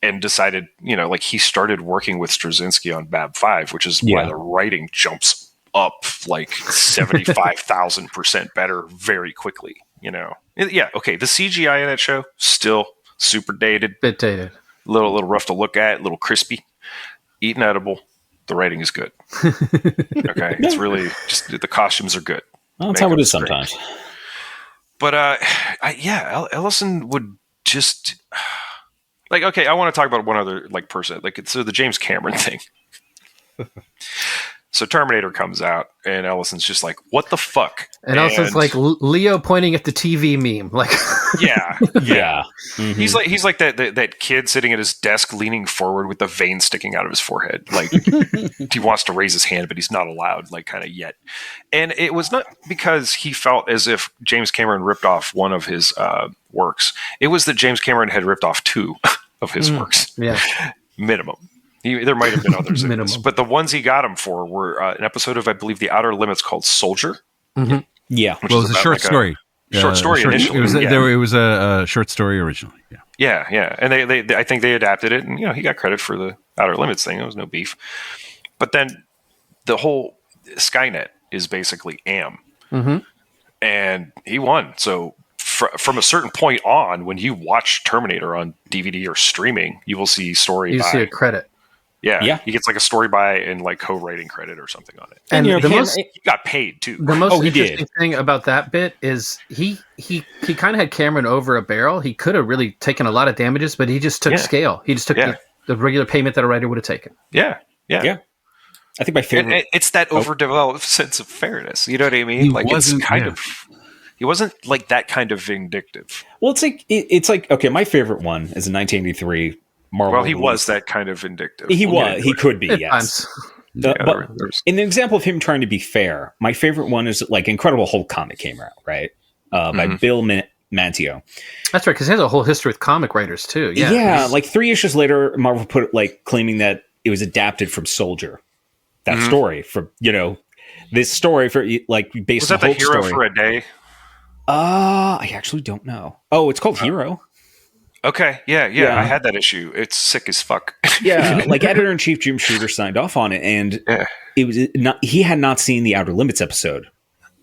and decided, like he started working with Straczynski on Bab 5, which is why the writing jumps up like 75,000% better very quickly, Yeah, okay, the CGI in that show still super dated. Bit dated. Little rough to look at, little crispy. Eating edible. The writing is good. Okay, it's really just the costumes are good. Well, that's how it is sometimes. But Ellison would just like. Okay, I want to talk about one other like person. Like, so the James Cameron thing. So Terminator comes out, and Ellison's just like, "What the fuck?" And Ellison's like Leo pointing at the TV meme, like, yeah. Mm-hmm. He's like that kid sitting at his desk, leaning forward with the vein sticking out of his forehead. Like he wants to raise his hand, but he's not allowed, like kind of yet. And it was not because he felt as if James Cameron ripped off one of his works. It was that James Cameron had ripped off two of his works, minimum. There might have been others, but the ones he got him for were an episode of, I believe, The Outer Limits called Soldier. Mm-hmm. Yeah, well, it was a short story. Initially. It was a short story originally. Yeah. And they I think they adapted it, and he got credit for the Outer Limits thing. There was no beef. But then the whole Skynet is basically AM, and he won. So from a certain point on, when you watch Terminator on DVD or streaming, you will see story. You see a credit. Yeah, he gets like a story by and like co-writing credit or something on it. And he got paid too. The most interesting thing about that bit is he kind of had Cameron over a barrel. He could have really taken a lot of damages, but he just took scale. He just took the regular payment that a writer would have taken. Yeah. I think my favorite. It's that overdeveloped sense of fairness. You know what I mean? He wasn't like that kind of vindictive. Well, it's like okay. My favorite one is in 1983. Marvel. Well, he was that kind of vindictive. He was. He could be. Yes. But in an example of him trying to be fair, my favorite one is like Incredible Hulk comic came out, right? By Bill Mantio. That's right, because he has a whole history with comic writers too. Yeah. Like 3 issues later, Marvel put it like claiming that it was adapted from Soldier. That story from this story for like based was on that Hulk the Hero story. for a Day? I actually don't know. Oh, it's called Hero. Okay, yeah. I had that issue. It's sick as fuck. Yeah, like editor-in-chief Jim Shooter signed off on it, and it was not. He had not seen the Outer Limits episode,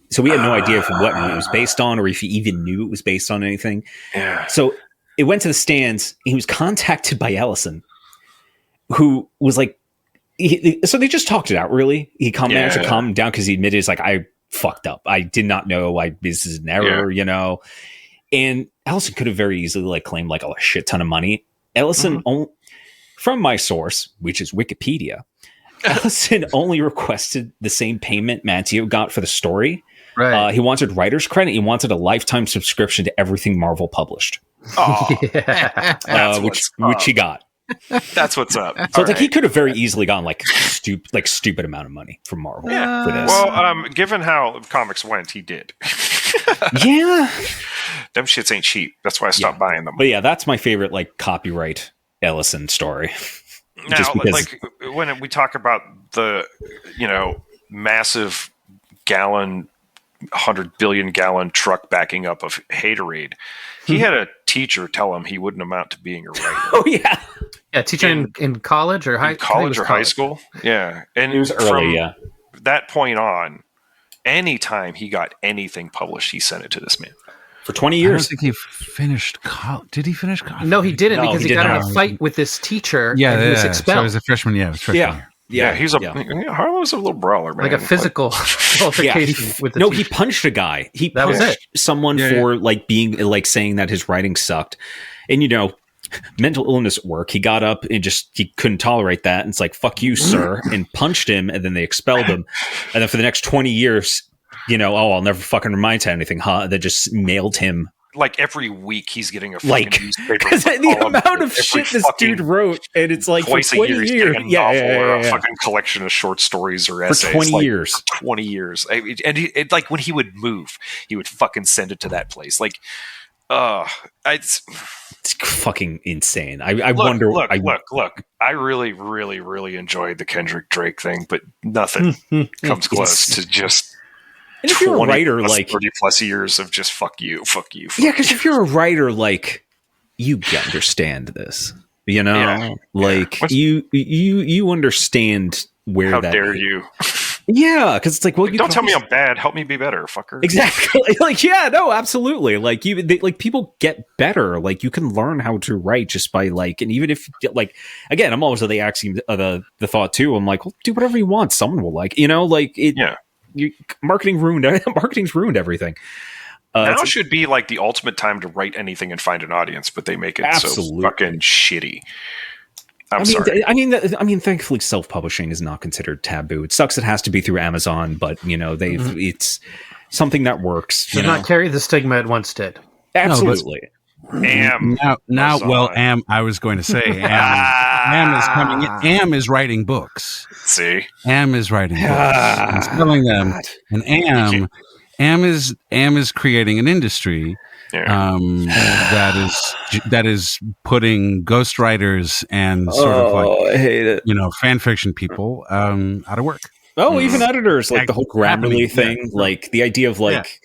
so we had no idea what it was based on, or if he even knew it was based on anything. Yeah. So it went to the stands. And he was contacted by Ellison, who was like, so they just talked it out. Really, he managed to calm him down because he admitted, "He's like, I fucked up. I did not know. This is an error." And Ellison could have very easily like claimed like a shit ton of money. Ellison, from my source, which is Wikipedia, Ellison only requested the same payment Mantio got for the story. Right. He wanted writer's credit. He wanted a lifetime subscription to everything Marvel published. Oh, which he got. That's what's up. So it's like he could have very easily gotten like stupid amount of money from Marvel for this. Well, given how comics went, he did. Yeah. Them shits ain't cheap. That's why I stopped buying them. But yeah, that's my favorite like copyright Ellison story. Now, like when we talk about the massive 100 billion gallon truck backing up of Haterade, he had a teacher tell him he wouldn't amount to being a writer. Oh yeah, teacher in college or high school. Yeah, and it was early. Yeah, that point on, anytime he got anything published, he sent it to this man. For 20 years. I don't think he finished college. Did he finish college? No, he didn't because he got in a fight with this teacher. Yeah, and he was expelled. So he was a freshman. Yeah, Yeah, Harlan was a little brawler, man. Like a physical altercation with the teacher. He punched a guy. He punched someone for like being like saying that his writing sucked. And mental illness at work. He got up and he couldn't tolerate that. And it's like, fuck you, sir, and punched him. And then they expelled him. And then for the next 20 years, I'll never fucking remind to anything, huh? They just mailed him. Like every week he's getting a fucking newspaper. The amount of shit this dude wrote, and it's like twice for 20 a year he's getting a novel or a fucking collection of short stories or essays. For 20 years. 20 years. And like when he would move, he would fucking send it to that place. Like, it's fucking insane. I wonder. Look. I really, really, really enjoyed the Kendrick Drake thing, but nothing comes close to just. And if you're a writer, like 30 plus years of just fuck you. Yeah, because if you're a writer, like you understand this, like you understand where. How that dare you? Yeah, because it's like, well, you don't tell me I'm bad. Help me be better, fucker. Exactly. Like, yeah, no, absolutely. Like, people get better. Like, you can learn how to write just by like, and even if like, again, I'm always of the axiom, the thought too. I'm like, well, do whatever you want. Someone will like, like it. Yeah. Marketing's ruined everything. Now should be like the ultimate time to write anything and find an audience, but they make it so fucking shitty. I'm sorry. I mean, thankfully, self-publishing is not considered taboo. It sucks; it has to be through Amazon, but it's something that works. Does not carry the stigma it once did. Absolutely. I was going to say, Am is coming in. Am is writing books. See, Am is writing books and selling them, and Am is creating an industry. Yeah. That is putting ghostwriters and sort of like I hate it. Fan fiction people out of work. Oh, even editors, like the whole Grammarly thing, like the idea of like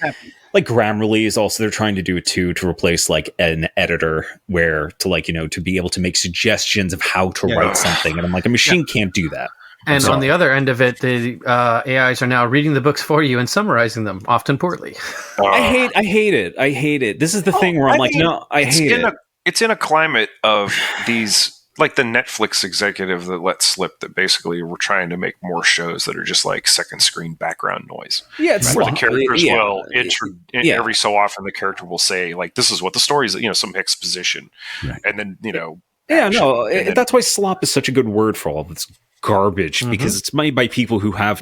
Grammarly is also, they're trying to do it too, to replace like an editor where to like, to be able to make suggestions of how to write something. And I'm like, a machine can't do that. And on the other end of it, the AIs are now reading the books for you and summarizing them, often poorly. I hate it. This is the thing where I'm like, no, I hate it. It's in a climate of these, like the Netflix executive that let slip that basically we're trying to make more shows that are just like second screen background noise. Yeah, it's where the characters every so often the character will say like, this is what the story is, some exposition, and then that's why slop is such a good word for all this garbage, because it's made by people who have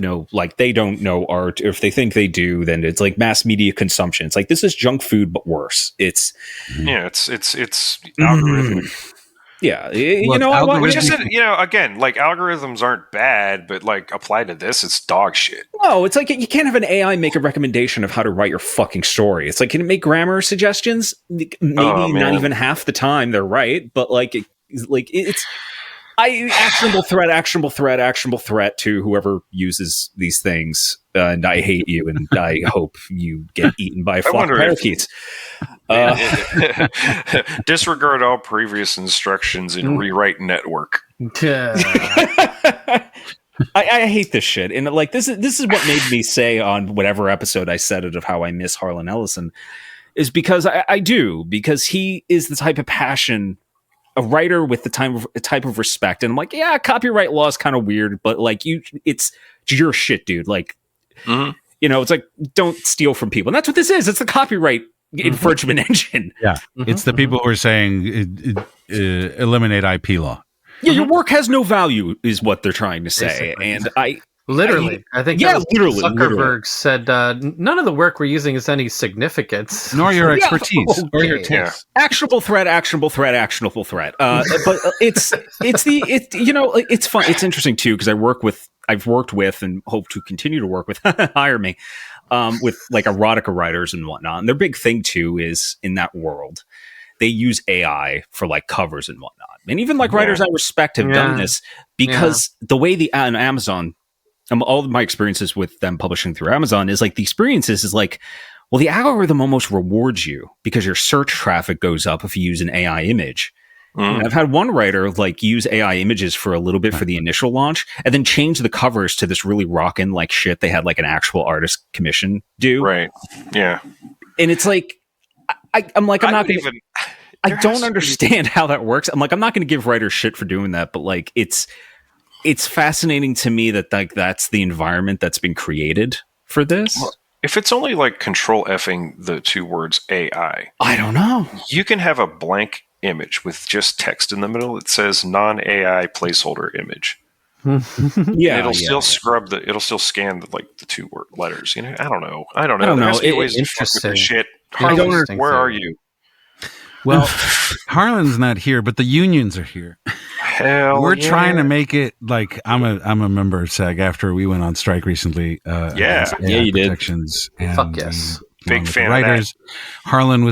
they don't know art, or if they think they do, then it's like mass media consumption. It's like, this is junk food but worse. It's algorithmic. Yeah, again, like algorithms aren't bad, but like applied to this, it's dog shit. No, it's like you can't have an AI make a recommendation of how to write your fucking story. It's like, can it make grammar suggestions? Maybe not even half the time they're right, but it's actionable threat to whoever uses these things, and I hate you, and I hope you get eaten by a flock of parakeets. Disregard all previous instructions and rewrite network. I hate this shit, and like this is what made me say on whatever episode I said it of how I miss Harlan Ellison, is because I do, because he is the type of passion, a writer with the type of respect, and I'm like, yeah, copyright law is kind of weird, but like it's your shit, dude. Like, it's like, don't steal from people, and that's what this is. It's the copyright infringement engine. Yeah, it's the people who are saying eliminate IP law. Yeah, your work has no value, is what they're trying to say, and I think literally Zuckerberg said none of the work we're using is any significance, nor your expertise, or your taste. Actionable threat. But it's fun. It's interesting too, because I've worked with and hope to continue to work with hire me with like erotica writers and whatnot. And their big thing too is, in that world, they use AI for like covers and whatnot. And even like writers I respect have done this, because the way on Amazon. All of my experiences with them publishing through Amazon is like, the experiences is like, well, the algorithm almost rewards you because your search traffic goes up if you use an AI image. And I've had one writer like use AI images for a little bit for the initial launch, and then change the covers to this really rockin' like shit they had like an actual artist commission do. Right. Yeah. And it's like, I'm like, I'm not going to, I don't understand how that works. I'm like, I'm not going to give writers shit for doing that, but like, it's fascinating to me that like that's the environment that's been created for this. Well, if it's only like control Fing the two words AI, I don't know. You can have a blank image with just text in the middle. It says non-AI placeholder image. It'll still scan the two word letters. I don't know. It's interesting. Shit. Harlan, where are you? Well, Harlan's not here, but the unions are here. We're trying to make it like I'm a member of SAG after we went on strike recently. You did. And, fuck yes. Big fan writers. of that. Harlan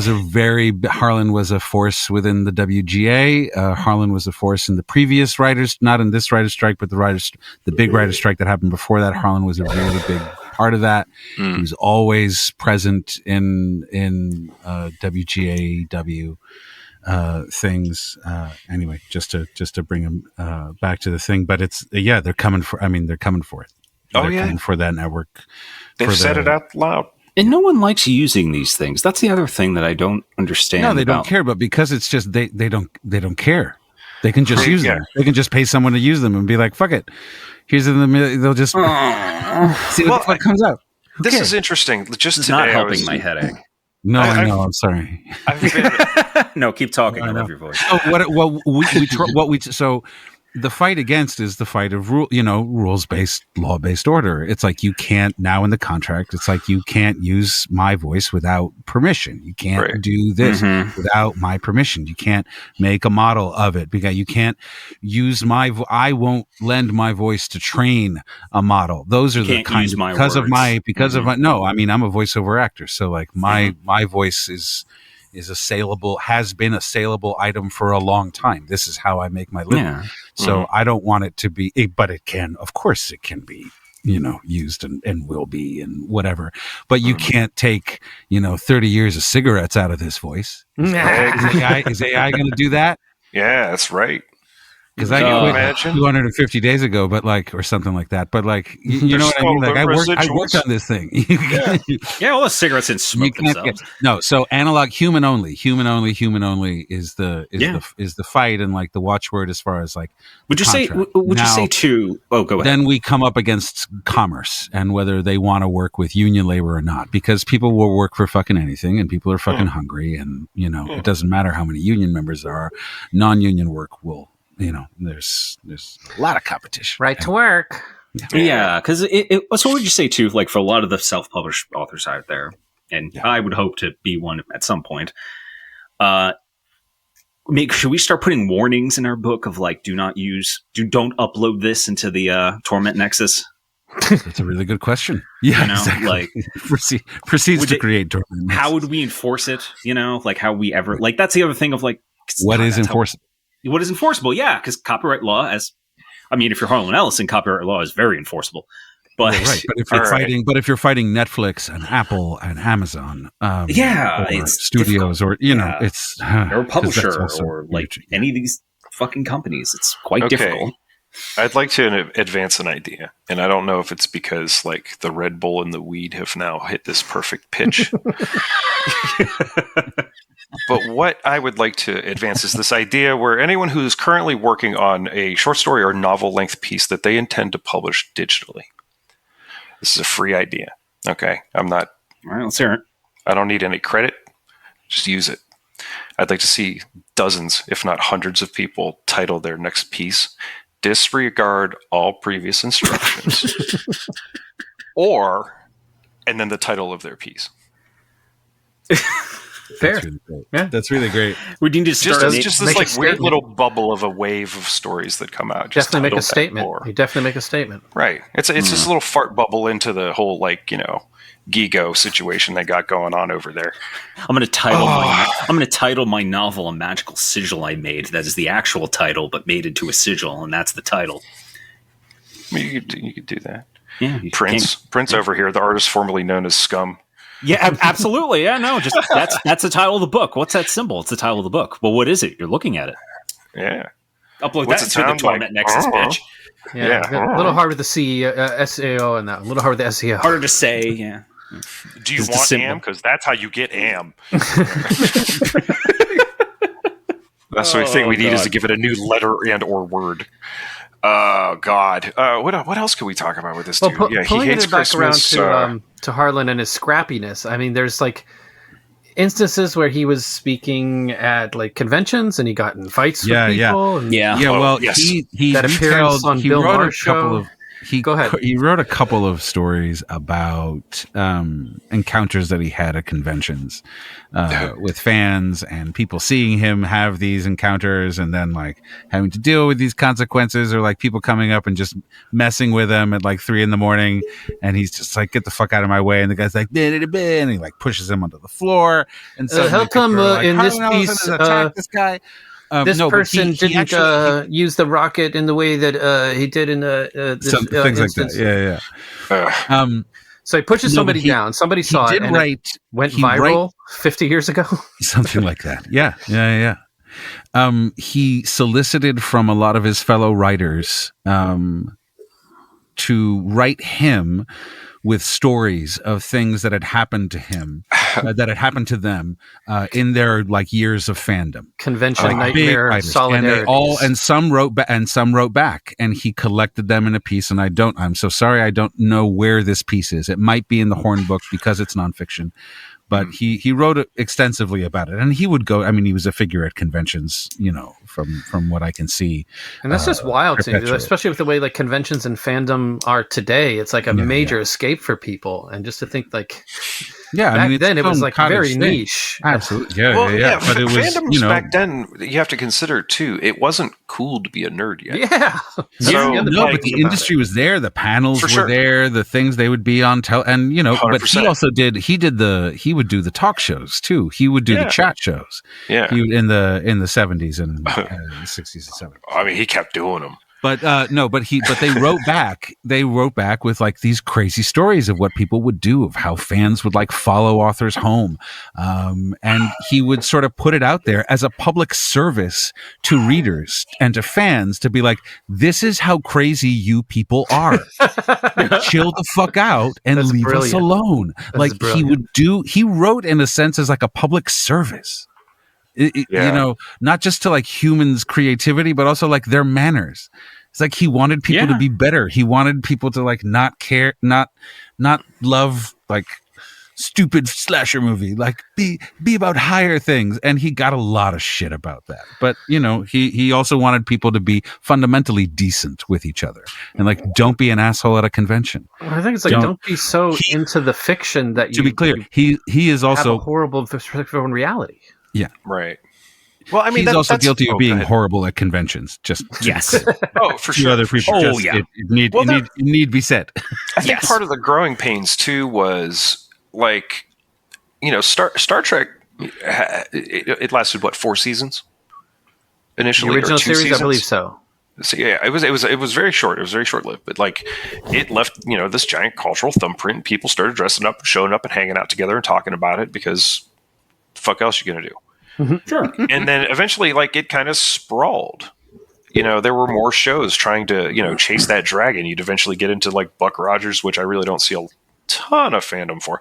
was a force within the WGA. Harlan was a force in the previous writers, not in this writer's strike, but the big writer's strike that happened before that. Harlan was a really big part of that. He was always present in WGAW things. Anyway, just to bring him back to the thing, but it's they're coming for it. they're paying for that network. They've said it out loud. And no one likes using these things. That's the other thing that I don't understand. No, they don't care, but because it's just they don't care. They can just use them. They can just pay someone to use them and be like, fuck it. Here's in the middle. They'll just see what comes out. This is interesting. Just it's today, not helping my headache. No, I know. I'm sorry. No, keep talking. I love your voice. So the fight against is the fight of rules-based, law-based order. It's like you can't now in the contract. It's like you can't use my voice without permission. You can't do this without my permission. You can't make a model of it because you can't use I won't lend my voice to train a model. Those are the kind of because of my. No, I mean I'm a voiceover actor, so like my voice is a saleable, has been a saleable item for a long time. This is how I make my living. Yeah. So I don't want it to be, but it can, of course it can be, used and will be and whatever. But you can't take, 30 years of cigarettes out of this voice. Is AI going to do that? Yeah, that's right. Because I quit 250 days ago, but or something like that. But you know what I mean? Like I worked on this thing. All the cigarettes and smoke themselves. So analog, human only is the fight and like the watchword as far as like. Would you say too? Oh, go ahead. Then we come up against commerce and whether they want to work with union labor or not, because people will work for fucking anything and people are fucking hungry and it doesn't matter how many union members there are. Non-union work will. There's a lot of competition. Right to work. Yeah, because so what would you say too? Like for a lot of the self-published authors out there, and I would hope to be one at some point. Should we start putting warnings in our book of like, don't upload this into the Torment Nexus? That's a really good question. Yeah, exactly. Like proceeds to create Torment Nexus. How would we enforce it? Like how we ever like that's the other thing of like what is enforceable. What is enforceable? Yeah, because copyright law, if you're Harlan Ellison, copyright law is very enforceable. But But if you're fighting Netflix and Apple and Amazon, it's studios difficult. It's or a publisher or like any of these fucking companies, it's quite difficult. I'd like to advance an idea, and I don't know if it's because like the Red Bull and the weed have now hit this perfect pitch. But what I would like to advance is this idea where anyone who is currently working on a short story or novel-length piece that they intend to publish digitally. This is a free idea. Okay, I'm not... All right, let's hear it. I don't need any credit. Just use it. I'd like to see dozens, if not hundreds of people title their next piece, disregard all previous instructions, and then the title of their piece. Fair. That's really great. We need to start just this like weird little bubble of a wave of stories that come out. Definitely make a statement. You definitely make a statement. Right. It's just a little fart bubble into the whole Gigo situation they got going on over there. I'm going to title my novel a magical sigil I made. That is the actual title, but made into a sigil, and that's the title. You could do that. Yeah, Prince over here, the artist formerly known as Scum. Yeah, absolutely. Yeah, no, just that's the title of the book. What's that symbol? It's the title of the book. Well, what is it? You're looking at it. Yeah. Upload that to the Torment Nexus, bitch. Yeah. A little hard with the SEO and that. A little hard with the SEO. Harder to say, yeah. Do you want AM? Because that's how you get AM. That's the thing we need is to give it a new letter and or word. Oh God! What else can we talk about with this dude? He hates Christmas. Back around to Harlan and his scrappiness. I mean, there's like instances where he was speaking at like conventions and he got in fights with people. Well, yes. he that appearance on Bill Maher's show. Go ahead. He wrote a couple of stories about encounters that he had at conventions with fans and people seeing him have these encounters and then like having to deal with these consequences, or like people coming up and just messing with him at like 3 a.m. and he's just like, get the fuck out of my way. And the guy's like, and he like pushes him onto the floor. And so how come in this piece attack this guy? This person didn't use the rocket in the way that he did in this things instance. Like that. Yeah. So he pushes somebody down. Somebody saw it and it went viral 50 years ago. Something like that. Yeah. He solicited from a lot of his fellow writers to write him with stories of things that had happened to him, that had happened to them in their like years of fandom. Convention nightmare solidarity. And some wrote back, and he collected them in a piece. And I'm so sorry, I don't know where this piece is. It might be in the Horn book because it's nonfiction. But he wrote extensively about it, and he would go. I mean, he was a figure at conventions, from what I can see. And that's just wild to me, especially with the way like conventions and fandom are today. It's like a major escape for people, and just to think like, back then it was like very niche. Absolutely, But it was fandoms back then. You have to consider too. It wasn't cool to be a nerd yet. Yeah. But the industry was there. The panels were there. The things they would be on and 100%. But he also did. He would do the talk shows too. He would do the chat shows. Yeah, he would, in the 70s and 60s and 70s. I mean, he kept doing them. But they wrote back. They wrote back with like these crazy stories of what people would do, of how fans would like follow authors home, and he would sort of put it out there as a public service to readers and to fans to be like, "This is how crazy you people are. Chill the fuck out and leave us alone." He wrote in a sense as like a public service. Not just to like humans' creativity, but also like their manners. It's like he wanted people to be better. He wanted people to like not care, not love like stupid slasher movie, like be about higher things. And he got a lot of shit about that. But he also wanted people to be fundamentally decent with each other and like don't be an asshole at a convention. Well, I think it's like don't be so into the fiction that to be clear, he is also have a horrible perspective on reality. Yeah. Right. Well, I mean, he's also guilty of being horrible at conventions. Just yes. For sure. Other people. It need be said. I think part of the growing pains too was like, Star Trek. It lasted 4 seasons initially. The original series, seasons? I believe so. So yeah, it was very short. It was very short lived, but like it left this giant cultural thumbprint. And people started dressing up, showing up, and hanging out together and talking about it because. Fuck else you gonna do? Mm-hmm. Sure. And then eventually, like it kind of sprawled. There were more shows trying to chase that dragon. You'd eventually get into like Buck Rogers, which I really don't see a ton of fandom for.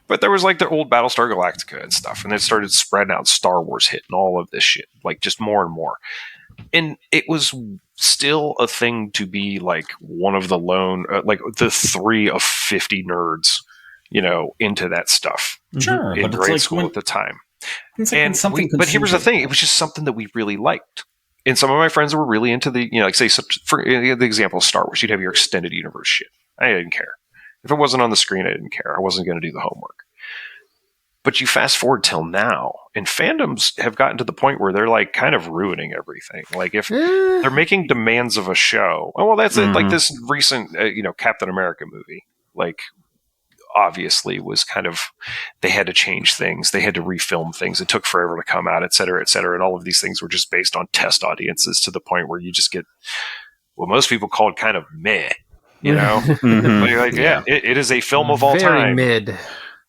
But there was like the old Battlestar Galactica and stuff, and it started spreading out. Star Wars hit and all of this shit, like just more and more. And it was still a thing to be like one of the lone, like the 3 of 50 nerds. Into that stuff. Sure, in grade school at the time. But here's the thing: it was just something that we really liked. And some of my friends were really into the, like say, for the example of Star Wars, you'd have your extended universe shit. I didn't care if it wasn't on the screen. I didn't care. I wasn't going to do the homework. But you fast forward till now, and fandoms have gotten to the point where they're like kind of ruining everything. Like if they're making demands of a show, that's it. Like this recent, Captain America movie, like. Obviously was kind of, they had to change things. They had to refilm things. It took forever to come out, et cetera, et cetera. And all of these things were just based on test audiences to the point where you just get what most people called kind of meh, Mm-hmm. It is a film of all Very time. Mid.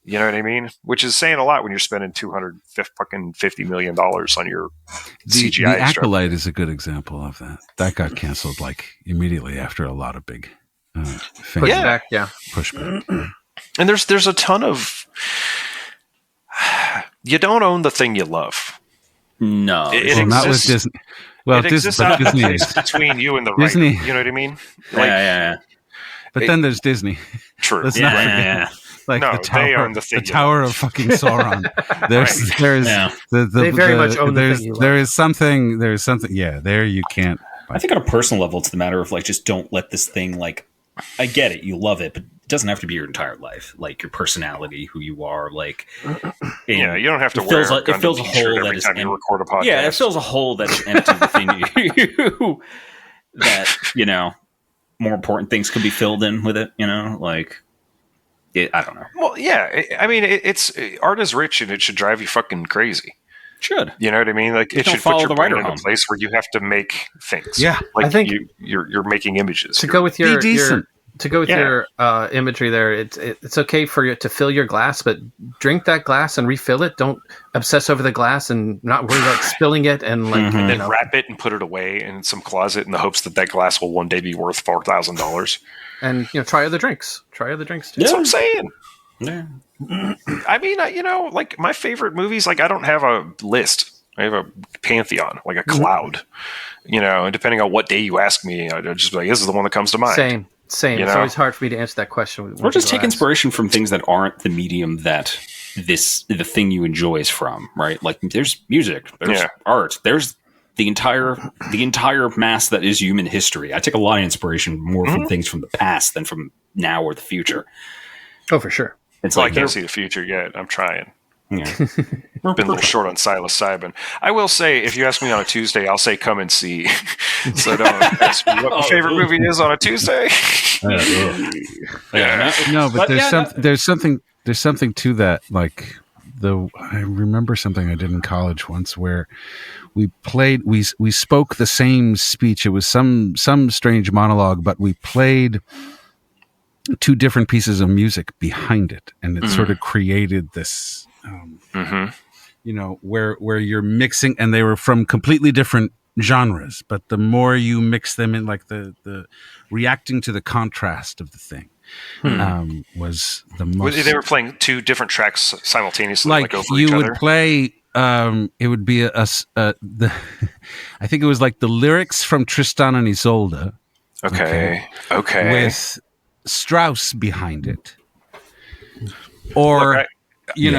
You know what I mean? Which is saying a lot when you're spending $250 million on your CGI. The Acolyte is a good example of that. That got canceled like immediately after a lot of big pushback. Pushback. And there's a ton of you don't own the thing you love. No, it exists, not with Disney. Well, it exists out of the place between you and the writer. Disney. You know what I mean? Like, yeah. But then there's Disney. True. Let's not forget. Like no, the tower, they own the thing. The Tower of fucking Sauron. They very much own the thing you love. There's something. Yeah, there you can't. I think on a personal level, it's the matter of like just don't let this thing like. I get it, you love it, but it doesn't have to be your entire life. Like your personality, who you are, like you don't have to wear it fills a hole that is time you record a podcast. Yeah, it fills a hole that is empty within you. That more important things could be filled in with it. Like I don't know. Well, yeah, I mean, it's art is rich, and it should drive you fucking crazy. Should you know what I mean? Like it should put your brain in a place where you have to make things. Yeah, like I think you're making images. To go with your imagery there, it's okay for you to fill your glass, but drink that glass and refill it. Don't obsess over the glass and not worry about spilling it and like and then wrap it and put it away in some closet in the hopes that glass will one day be worth $4,000. and try other drinks. Try other drinks too. That's what I'm saying. Yeah. I mean, like my favorite movies, like I don't have a list. I have a pantheon, like a cloud. And depending on what day you ask me, I just be like, this is the one that comes to mind. Same. It's always hard for me to answer that question. Or just take inspiration from things that aren't the medium that the thing you enjoy is from, right? Like there's music, there's art, there's the entire mass that is human history. I take a lot of inspiration more from things from the past than from now or the future. Oh, for sure. It's I can't see the future yet. I'm trying. Yeah. Been a little short on psilocybin. I will say, if you ask me on a Tuesday, I'll say come and see. So don't ask me what my favorite movie is on a Tuesday. No, but there's something to that. Like I remember something I did in college once where we spoke the same speech. It was some strange monologue, but we played two different pieces of music behind it, and it sort of created this. Where you're mixing, and they were from completely different genres, but the more you mix them in, like the reacting to the contrast of the thing was the most. They were playing two different tracks simultaneously, like over you each would other. Play. It would be I think it was like the lyrics from Tristan and Isolde. Okay. With Strauss behind it, or.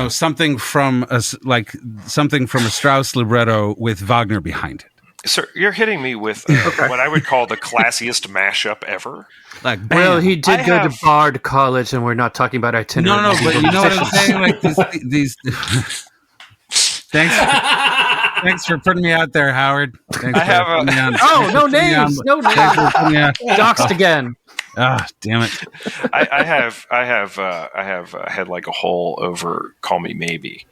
Something from a Strauss libretto with Wagner behind it. Sir, you're hitting me with what I would call the classiest mashup ever. Like, well, he did go to Bard College, and we're not talking about itinerant. No, but you know what I'm saying? Like these. Thanks for putting me out there, Howard. Thanks no names. Doxed again. Ah, damn it! I have had like a hole over "Call Me Maybe."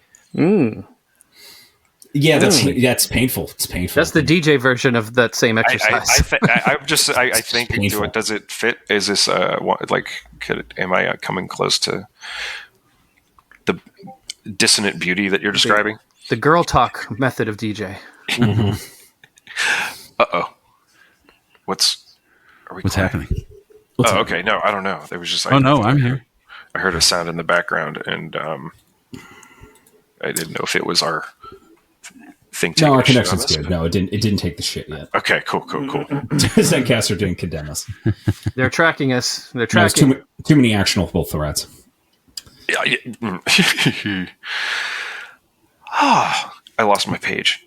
Yeah, that's painful. It's painful. That's the DJ version of that same exercise. I think. Does it fit? Is this am I coming close to the dissonant beauty that you're describing? The girl talk method of DJ. Uh-oh. What's happening? Okay. No, I don't know. There was just. I'm here. I heard a sound in the background, and I didn't know if it was our thing. No, our connection's good. No, it didn't take the shit yet. Okay, cool. Zencaster didn't condemn us. They're tracking us. They're tracking. No, too many actionable threats. Yeah. I lost my page.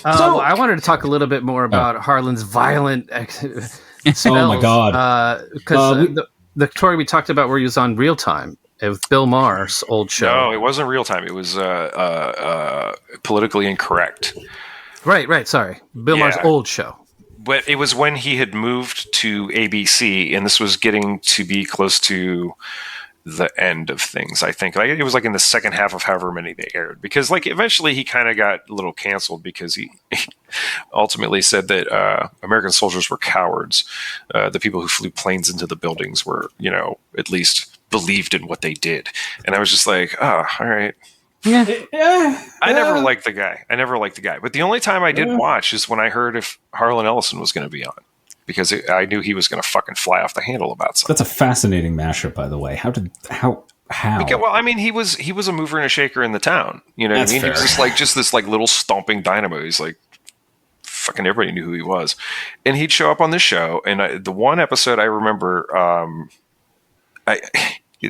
I wanted to talk a little bit more about Harlan's violent spells. Oh my god! Because the story we talked about where he was on Real Time with Bill Maher's old show. No, it wasn't Real Time. It was Politically Incorrect. Right. Sorry, Bill Maher's old show. But it was when he had moved to ABC, and this was getting to be close to the end of things, I think. It was like in the second half of however many they aired, because eventually he kind of got a little canceled because he ultimately said that American soldiers were cowards. The people who flew planes into the buildings were, at least believed in what they did. And I was just like, all right. Yeah. I never liked the guy. But the only time I did watch is when I heard if Harlan Ellison was going to be on. Because I knew he was going to fucking fly off the handle about something. That's a fascinating mashup, by the way. How? Because, well, I mean, he was a mover and a shaker in the town. You know what I mean? Fair. He was just this little stomping dynamo. He's like, fucking everybody knew who he was, and he'd show up on this show. And the one episode I remember,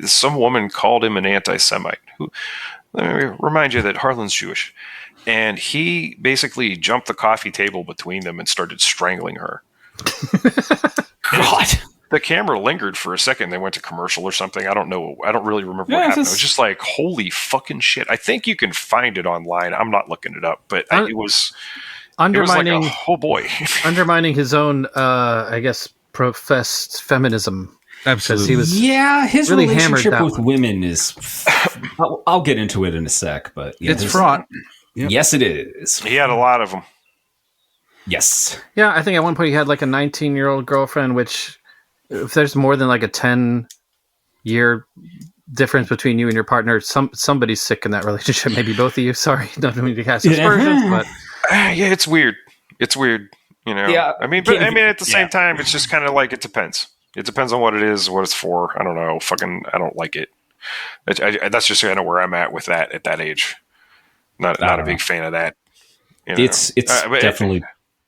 some woman called him an anti-Semite. Let me remind you that Harlan's Jewish, and he basically jumped the coffee table between them and started strangling her. God. The camera lingered for a second. They went to commercial or something. I don't know. I don't really remember what happened. It was just like, holy fucking shit. I think you can find it online. I'm not looking it up, but it was undermining. It was like oh boy, undermining his own, I guess, professed feminism. Absolutely. He was his really relationship with women is. I'll get into it in a sec, but it's fraught. Yep. Yes, it is. He had a lot of them. Yes. Yeah, I think at one point he had like a 19-year-old girlfriend, which if there's more than like a 10-year difference between you and your partner, somebody's sick in that relationship. Maybe both of you. Sorry, don't mean to cast aspersions, but yeah, it's weird. It's weird, Yeah. I mean, at the same time, it's just kind of like it depends. It depends on what it is, what it's for. I don't know. I don't like it. That's just kind of where I'm at with that at that age. Not a big fan of that. You know? It's definitely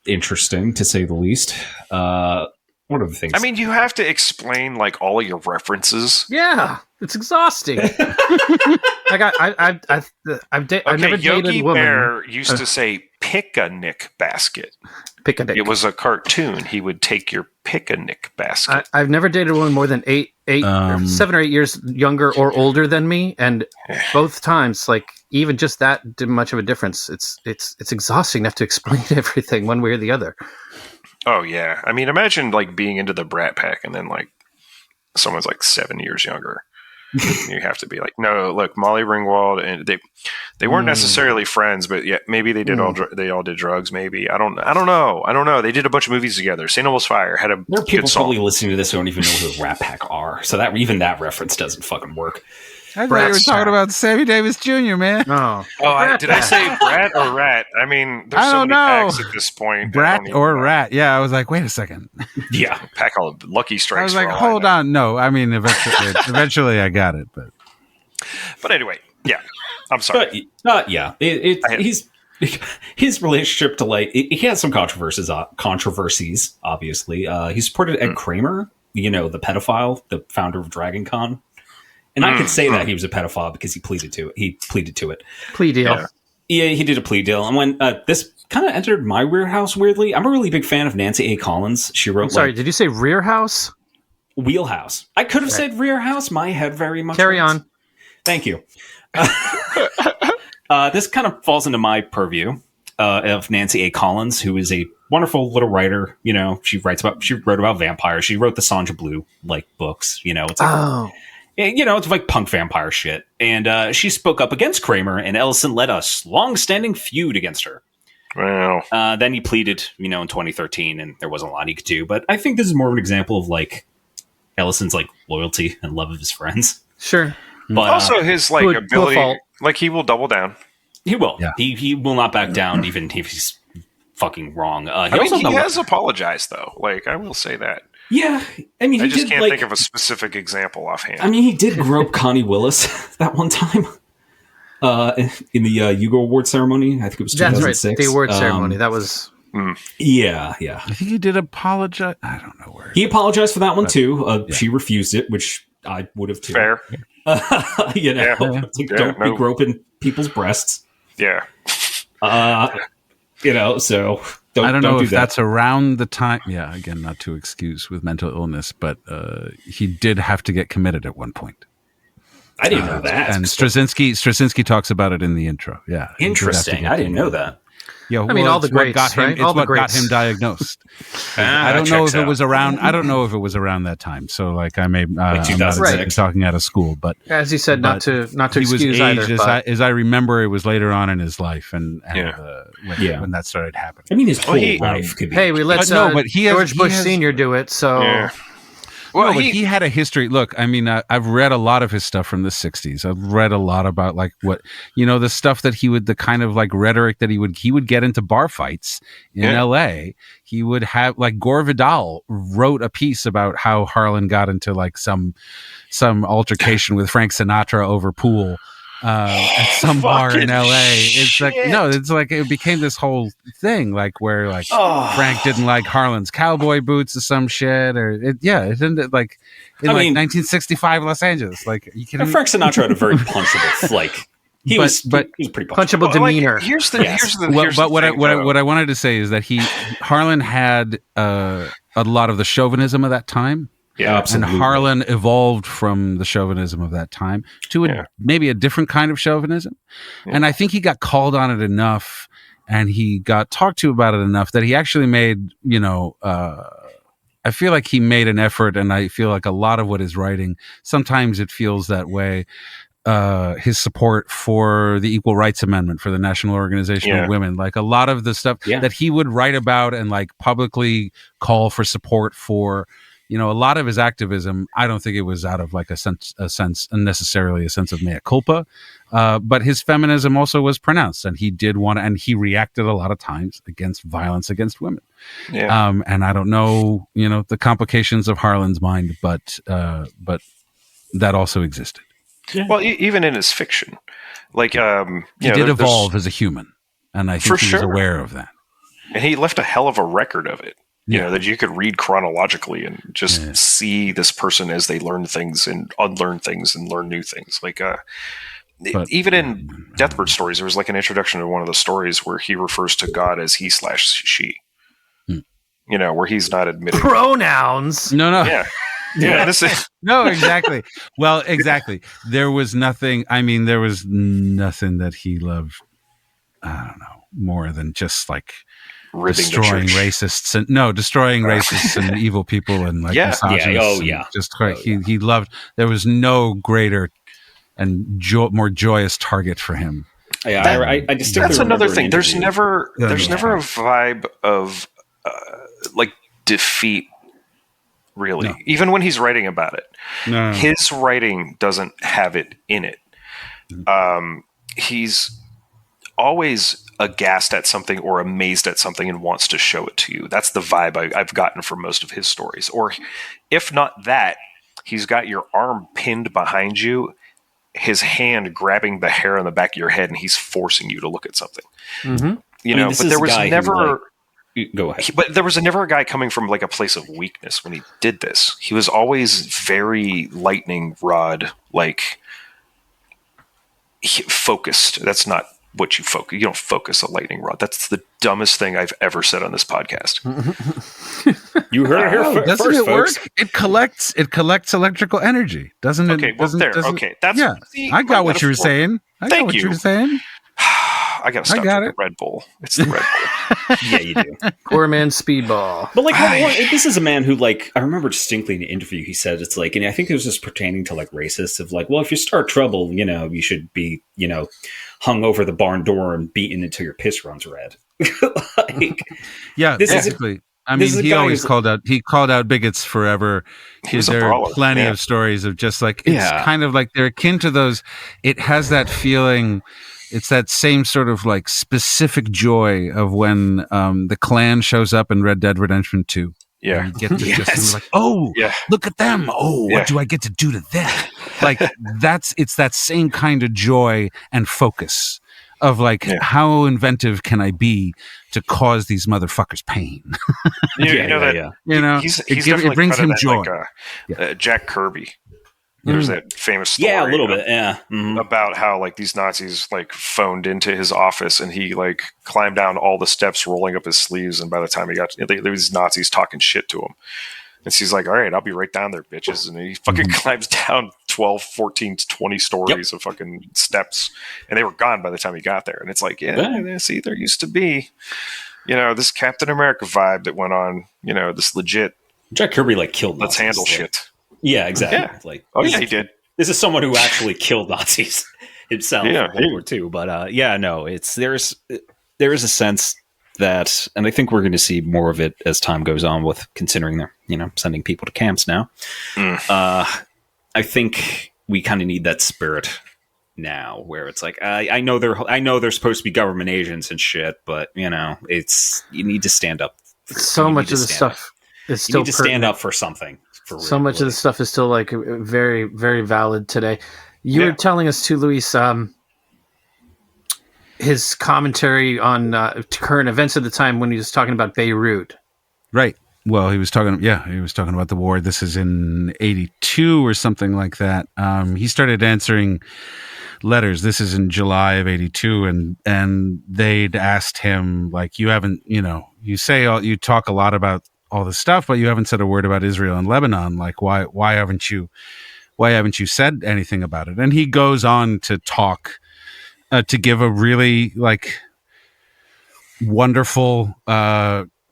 interesting, to say the least. What are the things? I mean, you have to explain like all of your references. Yeah, it's exhausting. I've never dated a woman. Bear used to say "pick-a-nick basket." Pick-a-nick. It was a cartoon. He would take your pick-a-nick basket. I've never dated a woman more than 7 or 8 years younger or older than me, and both times, like even just that did much of a difference. It's exhausting to have to explain everything one way or the other. Oh yeah, I mean, imagine like being into the Brat Pack and then like someone's like 7 years younger. You have to be like, no, look, Molly Ringwald, and they weren't necessarily friends, but yeah, maybe they did they all did drugs. Maybe I don't know. They did a bunch of movies together. St. Elmo's Fire had a there are people good song. Probably listening to this who don't even know who the Rat Pack are, so that even that reference doesn't fucking work. I thought you were talking about Sammy Davis Jr., man. Did I say Brat or Rat? I mean, there's so many packs at this point. Brat or Rat? Yeah, I was like, wait a second. Yeah, pack all of Lucky Strikes. I was like, hold on, no. I mean, eventually I got it, but anyway, yeah. I'm sorry. But yeah, he's his relationship to like he has some controversies. Obviously, he supported Ed Kramer, the pedophile, the founder of Dragon Con. And I could say that he was a pedophile because he pleaded to it. Plea deal. Yeah, he did a plea deal. And when this kind of entered my wheelhouse, weirdly, I'm a really big fan of Nancy A. Collins. She wrote. Sorry, did you say rear house? Wheelhouse. I could have said rear house. My head very much. Carry on. Thank you. This kind of falls into my purview of Nancy A. Collins, who is a wonderful little writer. She wrote about vampires. She wrote the Sanja Blue books. It's like. It's like punk vampire shit. And she spoke up against Kramer, and Ellison led a long-standing feud against her. Wow. Then he pleaded, in 2013, and there wasn't a lot he could do. But I think this is more of an example of, Ellison's, loyalty and love of his friends. Sure. But also his, ability, he will double down. He will. Yeah. He will not back down, even if he's fucking wrong. He has apologized, though. I will say that. Yeah, I mean, I just can't think of a specific example offhand. I mean, he did grope Connie Willis that one time in the Hugo Award ceremony. I think it was 2006. That's right, the award ceremony. That was... Yeah. I think he did apologize. I don't know where. He apologized for that one, too. She refused it, which I would have, too. Fair. Don't be groping people's breasts. Yeah. So... I don't know if that's around the time. Yeah, again, not to excuse with mental illness, but he did have to get committed at one point. I didn't know that. And Straczynski talks about it in the intro. Yeah, interesting. I didn't know that. Yeah, all the greats, right? It's what got him diagnosed. I don't know if it was around. I don't know if it was around that time. So, I may 2006 talking out of school, but as he said, not to excuse either. As I remember, it was later on in his life, when that started happening. I mean, his whole life could be. Hey, we let George Bush Sr. do it. So. Yeah. Well, but he had a history. Look, I mean, I've read a lot of his stuff from the 60s. I've read a lot about what, the stuff that the kind of rhetoric that he would get into bar fights in LA. He would have Gore Vidal wrote a piece about how Harlan got into some altercation with Frank Sinatra over pool. At some bar in LA. It's it became this whole thing where Frank didn't like Harlan's cowboy boots or some shit it ended in 1965 Los Angeles. Frank Sinatra had a very punchable he was pretty punchable demeanor. What I wanted to say is that Harlan had a lot of the chauvinism of that time. Yeah, absolutely. And Harlan evolved from the chauvinism of that time to maybe a different kind of chauvinism. Yeah. And I think he got called on it enough and he got talked to about it enough that he actually made, I feel like he made an effort, and I feel like a lot of what he's writing, sometimes it feels that way. His support for the Equal Rights Amendment for the National Organization of Women, a lot of the stuff that he would write about and publicly call for support for, a lot of his activism, I don't think it was out of like unnecessarily a sense of mea culpa, but his feminism also was pronounced, and he did and he reacted a lot of times against violence against women. Yeah. And I don't know, the complications of Harlan's mind, but that also existed. Yeah. Well, even in his fiction, like he did evolve as a human, and I think he was aware of that. And he left a hell of a record of it. That you could read chronologically and just see this person as they learn things and unlearn things and learn new things. Like, even in Deathbird stories, there was like an introduction to one of the stories where he refers to God as he/she. Where he's not admitting pronouns. No. Yeah. This is no, exactly. Well, exactly. There was nothing. I mean, there was nothing that he loved. I don't know, more than just like destroying racists and evil people and like misogynists. He loved. There was no greater and more joyous target for him. Yeah, I distinctly. That's another thing. There's never a vibe of like defeat. Really, even when he's writing about it, his writing doesn't have it in it. He's always aghast at something or amazed at something and wants to show it to you. That's the vibe I've gotten from most of his stories. Or if not that, he's got your arm pinned behind you, his hand grabbing the hair on the back of your head, and he's forcing you to look at something. Mm-hmm. But there was never... Go ahead. But there was never a guy coming from like a place of weakness when he did this. He was always very lightning rod, like focused. That's not what you focus. You don't focus a lightning rod. That's the dumbest thing I've ever said on this podcast. You heard it here doesn't first, it folks. work? It collects electrical energy, doesn't it? Okay, well, okay. That's I got what you were saying. Thank you. You were saying. I got to stop drinking Red Bull. It's the Red Bull. Yeah, you do. Poor man speedball. But like, this is a man who, like, I remember distinctly in the interview, he said it's like, and I think it was just pertaining to like racists of like, well, if you start trouble, you should be, hung over the barn door and beaten until your piss runs red. Basically. He always called out bigots forever. There are plenty of stories of just like, it's kind of like they're akin to those. It has that feeling. It's that same sort of like specific joy of when the Klan shows up in Red Dead Redemption 2. Yeah. You get to just like, look at them. Oh, what do I get to do to them? Like it's that same kind of joy and focus of like, how inventive can I be to cause these motherfuckers pain? It brings him joy. Like, Jack Kirby. There's that famous story. Yeah, a little bit. About how like these Nazis like phoned into his office and he like climbed down all the steps, rolling up his sleeves. And by the time he got, there was these Nazis talking shit to him. And she's like, all right, I'll be right down there, bitches. And he fucking climbs down 12, 14, 20 stories of fucking steps. And they were gone by the time he got there. And it's like, see, there used to be, this Captain America vibe that went on, this legit. Jack Kirby like killed Let's Nazis, handle shit. Yeah, exactly. Yeah. Like, he did. This is someone who actually killed Nazis himself in World War II. But there is a sense that, and I think we're going to see more of it as time goes on with considering they're, sending people to camps now. I think we kind of need that spirit now, where it's like, I know they're supposed to be government agents and shit, but you need to stand up. So much of the stuff is still you need to stand up for something. So much of the stuff is still like very, very valid today. You were telling us too, Luis, his commentary on current events at the time when he was talking about Beirut. Right. Well, he was talking about the war. This is in 82 or something like that. He started answering letters. This is in July of 82. And they'd asked him, like, you haven't, you talk a lot about all this stuff, but you haven't said a word about Israel and Lebanon. Like, why haven't you said anything about it? And he goes on to talk, to give a really like wonderful,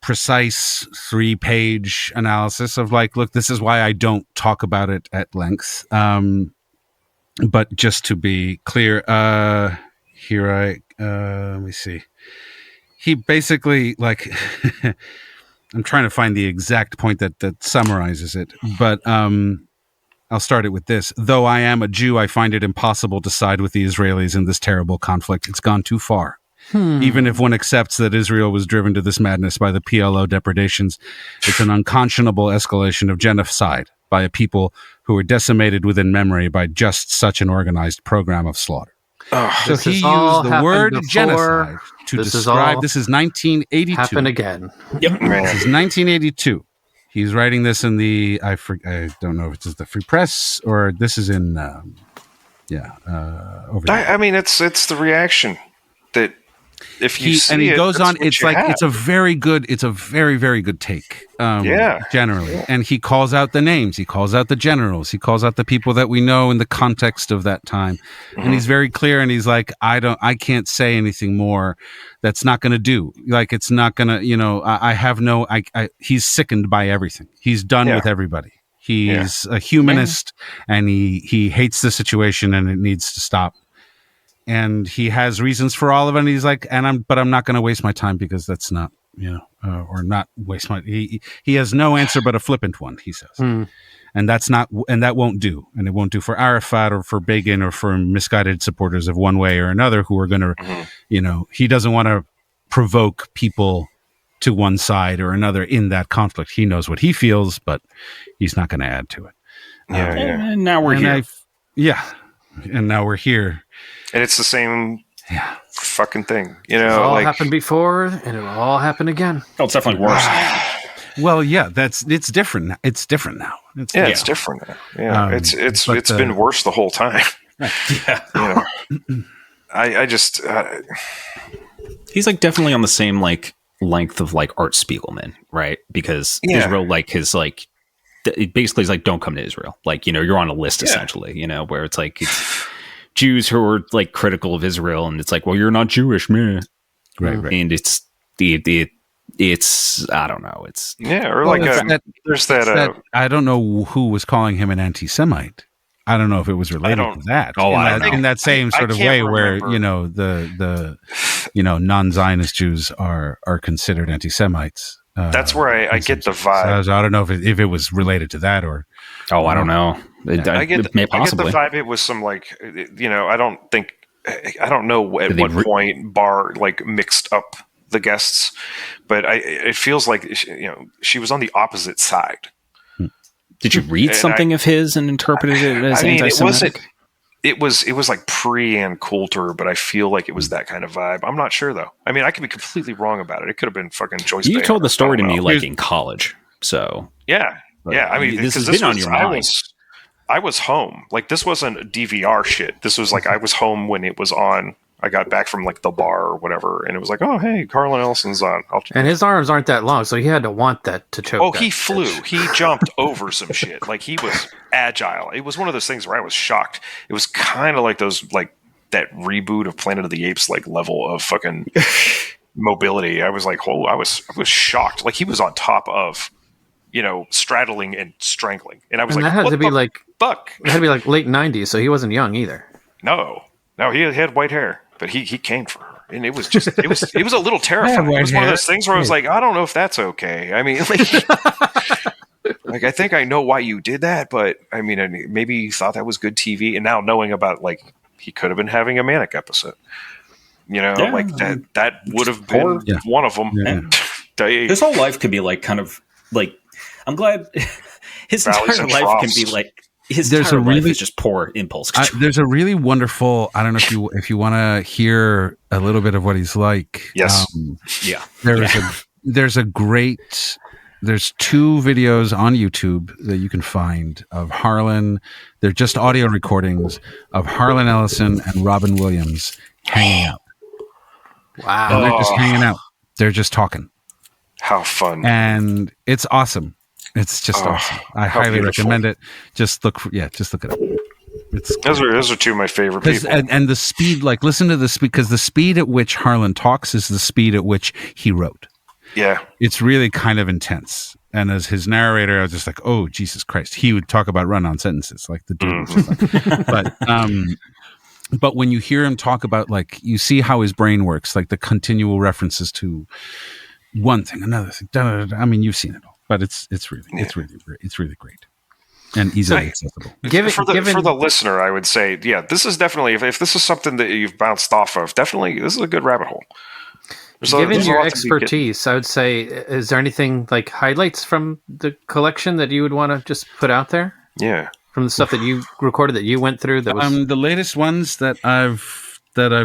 precise 3-page analysis of like, look, this is why I don't talk about it at length. But just to be clear, let me see. He basically like, I'm trying to find the exact point that summarizes it, but I'll start it with this. Though I am a Jew, I find it impossible to side with the Israelis in this terrible conflict. It's gone too far. Even if one accepts that Israel was driven to this madness by the PLO depredations, it's an unconscionable escalation of genocide by a people who were decimated within memory by just such an organized program of slaughter. So he used the word genocide to describe. This is 1982. Happen again. Yep. This is 1982. He's writing this in the I don't know if it's the Free Press or this is in over there. I mean, it's the reaction that if you see and he it, goes on. It's Like have. it's a very very good take. Generally, and he calls out the names. He calls out the generals. He calls out the people that we know in the context of that time, and he's very clear. And he's like, I can't say anything more. That's not going to do. Like it's not going to. He's sickened by everything. He's done with everybody. He's a humanist, and he hates the situation, and it needs to stop. And he has reasons for all of it. And he's like, but I'm not going to waste my time because that's not, or not waste my. He has no answer but a flippant one. He says, and that's not, and that won't do, and it won't do for Arafat or for Begin or for misguided supporters of one way or another who are going to, he doesn't want to provoke people to one side or another in that conflict. He knows what he feels, but he's not going to add to it. And now we're here. And now we're here. And it's the same fucking thing. It's all happened before, and it'll all happen again. Oh, it's definitely worse. Well, yeah, it's different. It's different now. It's different now. Yeah, it's been worse the whole time. I just he's like definitely on the same like length of like Art Spiegelman, right? Because Israel like his like it basically is like don't come to Israel. Like you're on a list essentially. Where it's like it's Jews who are like critical of Israel, and it's like, well, you're not Jewish, man. Right. And it's I don't know. It's or like there's that. I don't know who was calling him an anti-Semite. I don't know if it was related to that. In that same sort of way, where the non-Zionist Jews are considered anti-Semites. That's where I get the vibe. So I don't know if it was related to that or. I don't know. I get the vibe. It was some like I don't know at what point Barr like mixed up the guests, but it feels like she was on the opposite side. Did you read something of his and interpreted it as anti-Semitic? It was like pre-Ann Coulter, but I feel like it was that kind of vibe. I'm not sure though. I mean, I could be completely wrong about it. It could have been fucking Joyce. You told the story to me like in college, so yeah. I mean, this has been on your mind. I was home. Like this wasn't DVR shit. This was like I was home when it was on. I got back from like the bar or whatever, and it was like, oh hey, Harlan Ellison's on. And his arms aren't that long, so he had to want that to choke. Oh, he flew. He jumped over some shit. Like he was agile. It was one of those things where I was shocked. It was kind of like those like that reboot of Planet of the Apes like level of fucking mobility. I was like, I was shocked. Like he was on top of. Straddling and strangling, and I was like, that had to be like fuck. It had to be like late '90s, so he wasn't young either. No, he had white hair, but he came for her, and it was it was a little terrifying. It was one of those things where I was like, I don't know if that's okay. I mean, like I think I know why you did that, but I mean, maybe you thought that was good TV, and now knowing about like he could have been having a manic episode, like that would have been one of them. Yeah. His whole life could be like kind of like. I'm glad his entire life can be like entire life is just poor impulse control. There's a really wonderful. I don't know if you want to hear a little bit of what he's like. Yes. There's two videos on YouTube that you can find of Harlan. They're just audio recordings of Harlan Ellison and Robin Williams hanging out. Wow. And they're just hanging out. They're just talking. How fun. And it's awesome. It's just awesome. I highly recommend it. Just look it up. Those are two of my favorite people. And the speed, like listen to the speed, because the speed at which Harlan talks is the speed at which he wrote. Yeah. It's really kind of intense. And as his narrator, I was just like, oh, Jesus Christ. He would talk about run-on sentences like the dude. But when you hear him talk about, like, you see how his brain works, like the continual references to one thing, another thing. I mean, you've seen it all, but it's really great and easily accessible. For the listener, I would say, yeah, this is definitely if this is something that you've bounced off of, definitely this is a good rabbit hole. Given your expertise, I would say, is there anything like highlights from the collection that you would want to just put out there? Yeah, from the stuff that you recorded that you went through. That was the latest ones that I've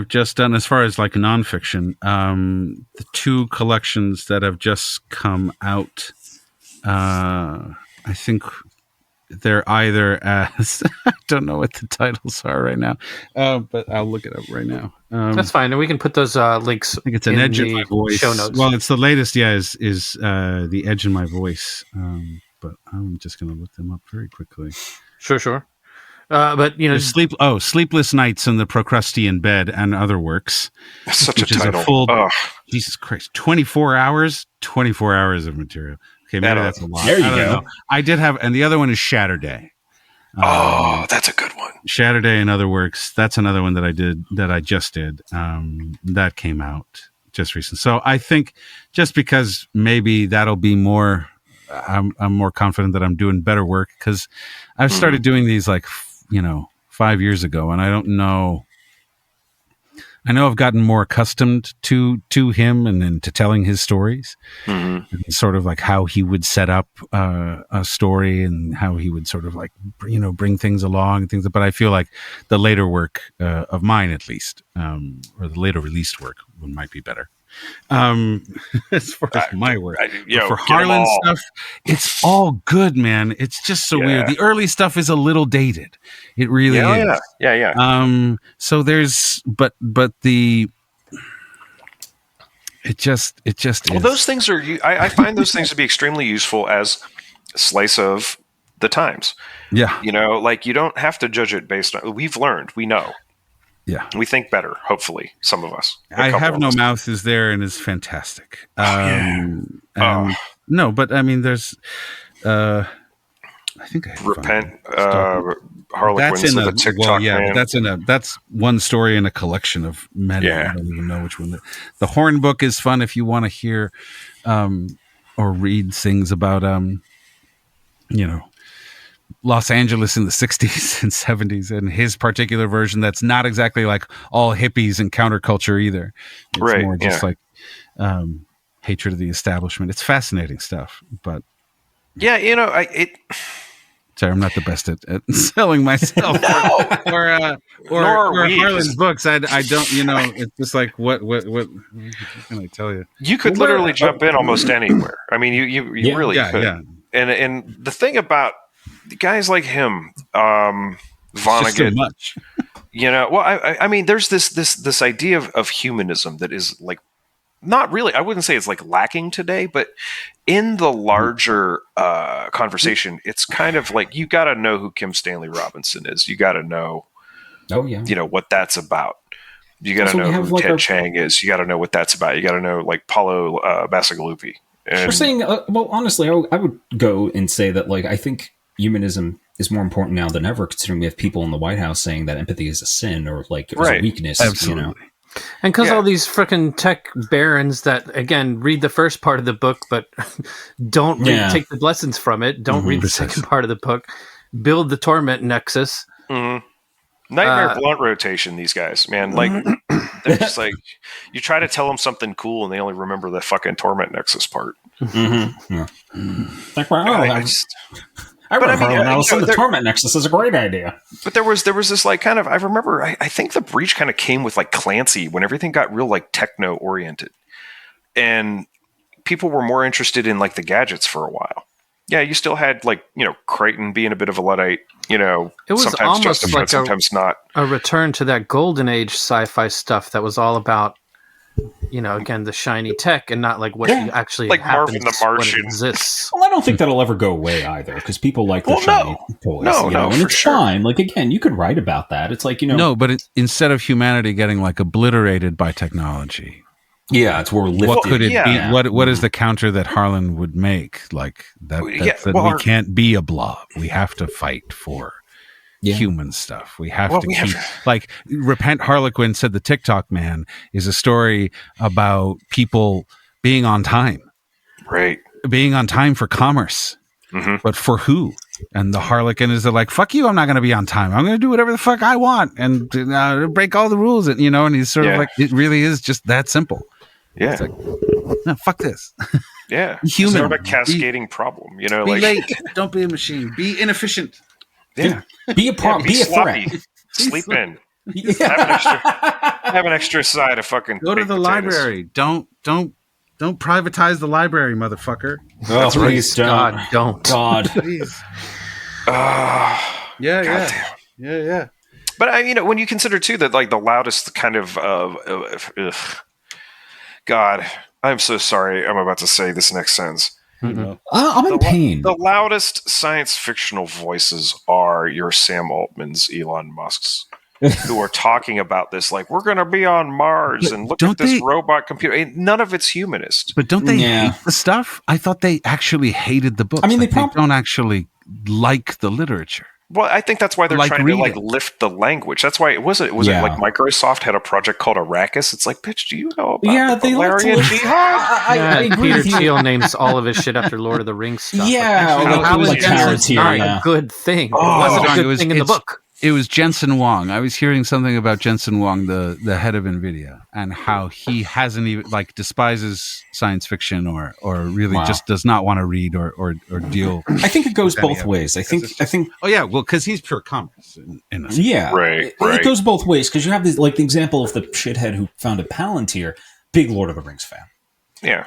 just done as far as like nonfiction. The two collections that have just come out. I think they're either as I don't know what the titles are right now, but I'll look it up right now. That's fine, and we can put those links. I think it's An Edge in My Voice. Show notes. Well, it's the latest. Yeah, is The Edge in My Voice. But I'm just going to look them up very quickly. Sure. But Sleepless Nights in the Procrustean Bed and Other Works. That's such a title. Jesus Christ, 24 hours of material. Okay, maybe that's a lot. There you go. I did have, and the other one is Shatter Day. That's a good one. Shatter Day and Other Works. That's another one that I just did. That came out just recently. So I think just because maybe that'll be more, I'm more confident that I'm doing better work because I've started doing these 5 years ago, and I don't know. I know I've gotten more accustomed to him and then to telling his stories, and sort of like how he would set up a story and how he would sort of bring things along and things. But I feel like the later work of mine, at least, or the later released work, might be better. As far as my work, for Harlan stuff, it's all good, man. It's just so weird. The early stuff is a little dated. It really is. Yeah. So there's, but the, it just is. Well, those things are. I find those things to be extremely useful as a slice of the times. Yeah. You don't have to judge it based on. We've learned. We know. Yeah, we think better. Hopefully, some of us. I Have No Mouth is there and is fantastic. No, but I mean, there's. I think I Repent. Harlequins with a TikTok man. But that's one story in a collection of many. Yeah. I don't even know which one. The Horn book is fun if you want to hear, or read things about Los Angeles in the 60s and 70s, and his particular version that's not exactly like all hippies and counterculture either. It's more just like hatred of the establishment. It's fascinating stuff, but sorry, I'm not the best at selling myself or Harlan's books. I don't, it's just like what can I tell you? You could literally jump in almost anywhere. I mean, you really could. Yeah. And the thing about guys like him, Vonnegut, much. I mean, there's this idea of humanism that is like not really. I wouldn't say it's like lacking today, but in the larger conversation, it's kind of like you got to know who Kim Stanley Robinson is. You got to know, what that's about. You got to know who Ted Chiang is. You got to know what that's about. You got to know like Paulo Bacigalupi. We're saying, honestly, I would go and say that I think humanism is more important now than ever, considering we have people in the White House saying that empathy is a sin or it was a weakness. Absolutely. And because all these freaking tech barons that, again, read the first part of the book, but don't take the lessons from it, don't read the second part of the book, build the torment nexus. Nightmare blunt rotation, these guys, man. They're just like, you try to tell them something cool and they only remember the fucking torment nexus part. I remember Harlan Ellison, the torment nexus is a great idea. But there was this kind of, I remember, I think the breach kind of came with Clancy when everything got real techno oriented, and people were more interested in the gadgets for a while. Yeah, you still had Crichton being a bit of a Luddite. It was sometimes almost justified, like sometimes not. A return to that golden age sci-fi stuff that was all about, again, the shiny tech and not what actually happens, Marvin the Martian. What exists. Well, I don't think that'll ever go away either, because people like the shiny toys. And it's fine. Again, you could write about that. It's No, but instead of humanity getting obliterated by technology. Yeah, it's where we're lifted. What could it be? What is the counter that Harlan would make? That we can't be a blob. We have to fight for human stuff. We have to keep Repent Harlequin said the TikTok man is a story about people being on time. Right. Being on time for commerce. Mm-hmm. But for who? And the Harlequin is like, fuck you, I'm not going to be on time. I'm going to do whatever the fuck I want and break all the rules. And, and he's sort of like, it really is just that simple. Yeah. It's like, no, fuck this. Yeah. Human. It's sort of a cascading problem, Be late. Don't be a machine. Be inefficient. Yeah. Be a problem. Be a sloppy. threat. Sleep in. Have an extra side of fucking. Go to the potatoes. library. Don't privatize the library, motherfucker. Oh, please don't. God, don't. God. Please. Yeah. But when you consider too that like the loudest kind of God, I'm so sorry. I'm about to say this next sentence. Mm-hmm. I'm in pain. The loudest science fictional voices are your Sam Altman's, Elon Musk's, who are talking about this like we're going to be on Mars and look at this robot computer. None of it's humanist. But don't they hate the stuff? I thought they actually hated the books. I mean, they don't actually like the literature. Well, I think that's why they're trying to lift the language. That's why it was like Microsoft had a project called Arrakis. It's like, bitch, do you know about the Valerian Jihad? I agree Peter Thiel names all of his shit after Lord of the Rings stuff. Yeah, how is this not a good thing? It wasn't a good thing in the book. It was Jensen Huang. I was hearing something about Jensen Huang, the head of NVIDIA, and how he hasn't even despises science fiction or really just does not want to read or deal. I think it goes both ways. I think. Oh yeah, well, because he's pure commerce. Right. It goes both ways because you have the example of the shithead who founded Palantir, big Lord of the Rings fan. Yeah.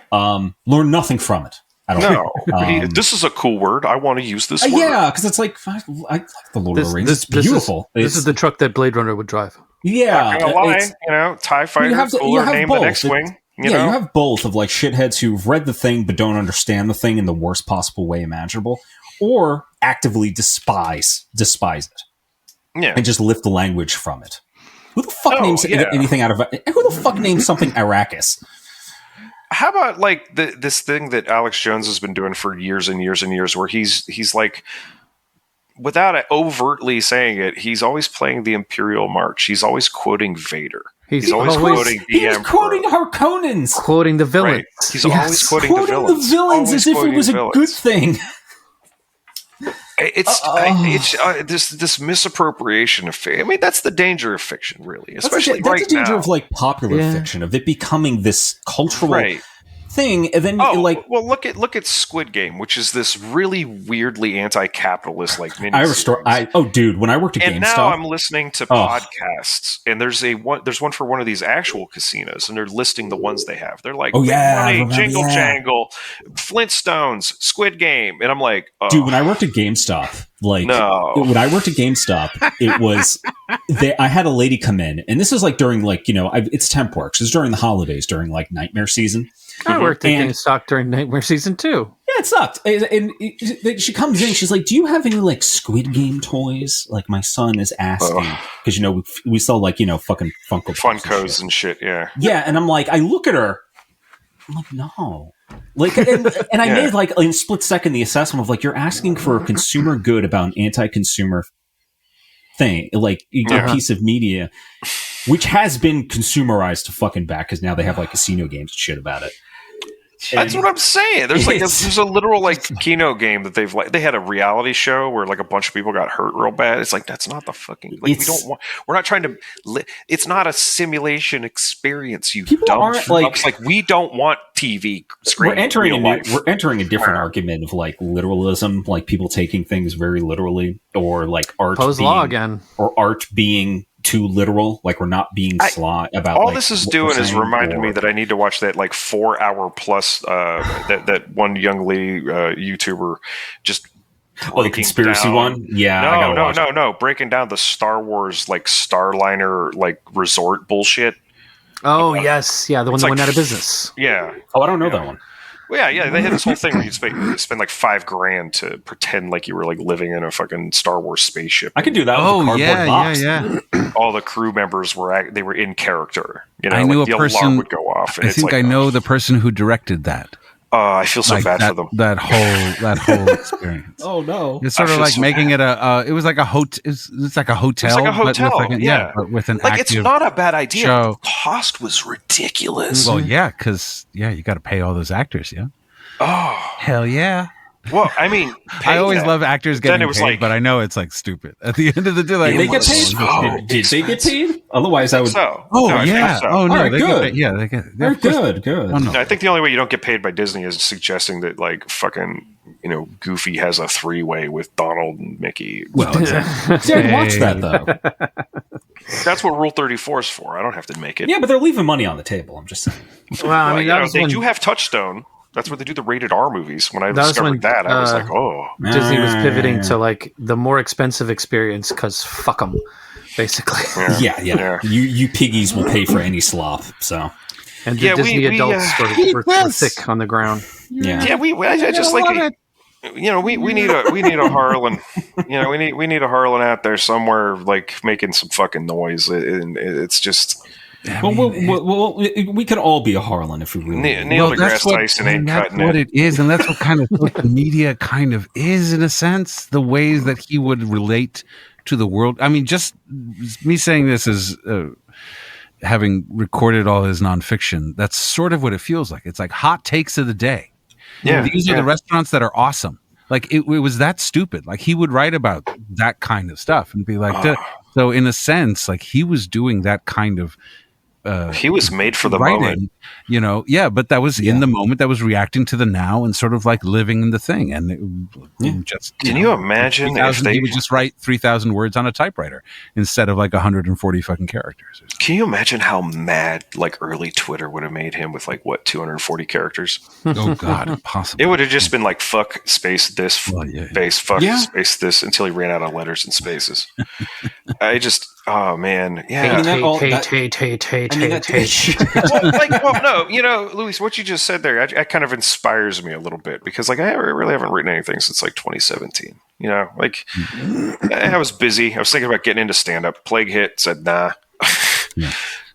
Learn nothing from it. I don't this is a cool word. I want to use this word. Yeah, because it's like, I like the Lord of the Rings. It's beautiful. This is the truck that Blade Runner would drive. Yeah. Not gonna lie, TIE Fighter, cooler name than X-Wing. You have both of shitheads who've read the thing but don't understand the thing in the worst possible way imaginable, or actively despise it. Yeah. And just lift the language from it. Who the fuck names anything out of it? Who the fuck names something Arrakis? How about this thing that Alex Jones has been doing for years and years and years, where he's like, without overtly saying it, he's always playing the Imperial March. He's always quoting Vader. He's always quoting the Emperor. He's quoting Harkonnens. Quoting the villains. Right. He's always quoting the villains. As if it was a good thing. It's this misappropriation of fiction. I mean, that's the danger of fiction, really, especially that's the danger of popular fiction, of it becoming this cultural thing, and then look at Squid Game, which is this really weirdly anti-capitalist dude, when I worked at GameStop, and now I'm listening to podcasts, and there's one for one of these actual casinos, and they're listing the ones they have. They're like, money, Jingle Jangle, Flintstones, Squid Game, and I'm like, dude, when I worked at GameStop, when I worked at GameStop, it was I had a lady come in, and this is during it's temp work. So it's during the holidays, during Nightmare season. I worked at GameStop during Nightmare season 2. Yeah, it sucked. And she comes in, she's like, "Do you have any Squid Game toys?" My son is asking because we sell fucking Funkos and shit. Yeah, yeah. And I'm like, I look at her, I'm like, no. And I made in a split second the assessment of you're asking for a consumer good about an anti-consumer thing, a piece of media which has been consumerized to fucking back because now they have casino games and shit about it. That's what I'm saying. There's a literal Keno game that they had a reality show where a bunch of people got hurt real bad. It's that's not the fucking we're not trying to it's not a simulation experience. You dumb fucks. We don't want TV screen. We're entering a different argument of literalism, people taking things very literally, or art Poe's law again, or art being too literal, we're not being sly about all this is doing is reminding me that I need to watch that 4 hour plus that one young lady YouTuber just the conspiracy one. No, breaking down the Star Wars Starliner resort bullshit. Oh yes, the one that went out of business. Yeah. I don't know that one. Well, yeah, they had this whole thing where you'd spend $5,000 to pretend you were living in a fucking Star Wars spaceship. I could do that with a cardboard box. Yeah. All the crew members were in character. I knew the a person alarm would go off. And I think I know the person who directed that. I feel so bad for them. That whole experience. Oh no! It's sort of like making it it was like a hotel. It's like a hotel. It's like a hotel. But with an like it's not a bad idea. Show. The cost was ridiculous. Well, yeah, because you got to pay all those actors. Yeah. Oh hell yeah. Well, I mean, I always love actors getting paid, but I know it's like stupid. At the end of the day, like they get paid. Did they get paid? Otherwise, I would. So. Oh no, yeah. so. Oh no, right, they good. get paid. Yeah, they get. They're good. Oh, no. I think the only way you don't get paid by Disney is suggesting that like fucking Goofy has a 3-way with Donald and Mickey. Well, See, I'd watch that though. That's what Rule 34 is for. I don't have to make it. Yeah, but they're leaving money on the table. I'm just saying. Well, I mean, they do have Touchstone. That's where they do the rated R movies. When I discovered that, I was like, oh. Disney was pivoting to like the more expensive experience because fuck them, basically. Yeah. You piggies will pay for any slop. So. And the Disney adults were thick on the ground. Yeah. I just like it. We need a Harlan. We need a Harlan out there somewhere, like making some fucking noise. And it's just. Well, we could all be a Harlan if we really. Neil deGrasse Tyson ain't cutting it. That's what it is, and that's what kind of social media kind of is, in a sense. The ways that he would relate to the world. I mean, just me saying this is having recorded all his nonfiction. That's sort of what it feels like. It's like hot takes of the day. Yeah, these are the restaurants that are awesome. Like it was that stupid. Like he would write about that kind of stuff and be like, so in a sense, like he was doing that kind of. He was made for the moment, but that was in the moment, that was reacting to the now and sort of like living in the thing. And can you imagine if he would just write 3,000 words on a typewriter instead of like 140 fucking characters? Can you imagine how mad like early Twitter would have made him with like 240 characters? Oh God, impossible. It would have just been like fuck space this space space this until he ran out of letters and spaces. Oh man, yeah. Luis, what you just said there, it kind of inspires me a little bit because, like, I really haven't written anything since like 2017. I was busy. I was thinking about getting into stand up. Plague hit. Said nah,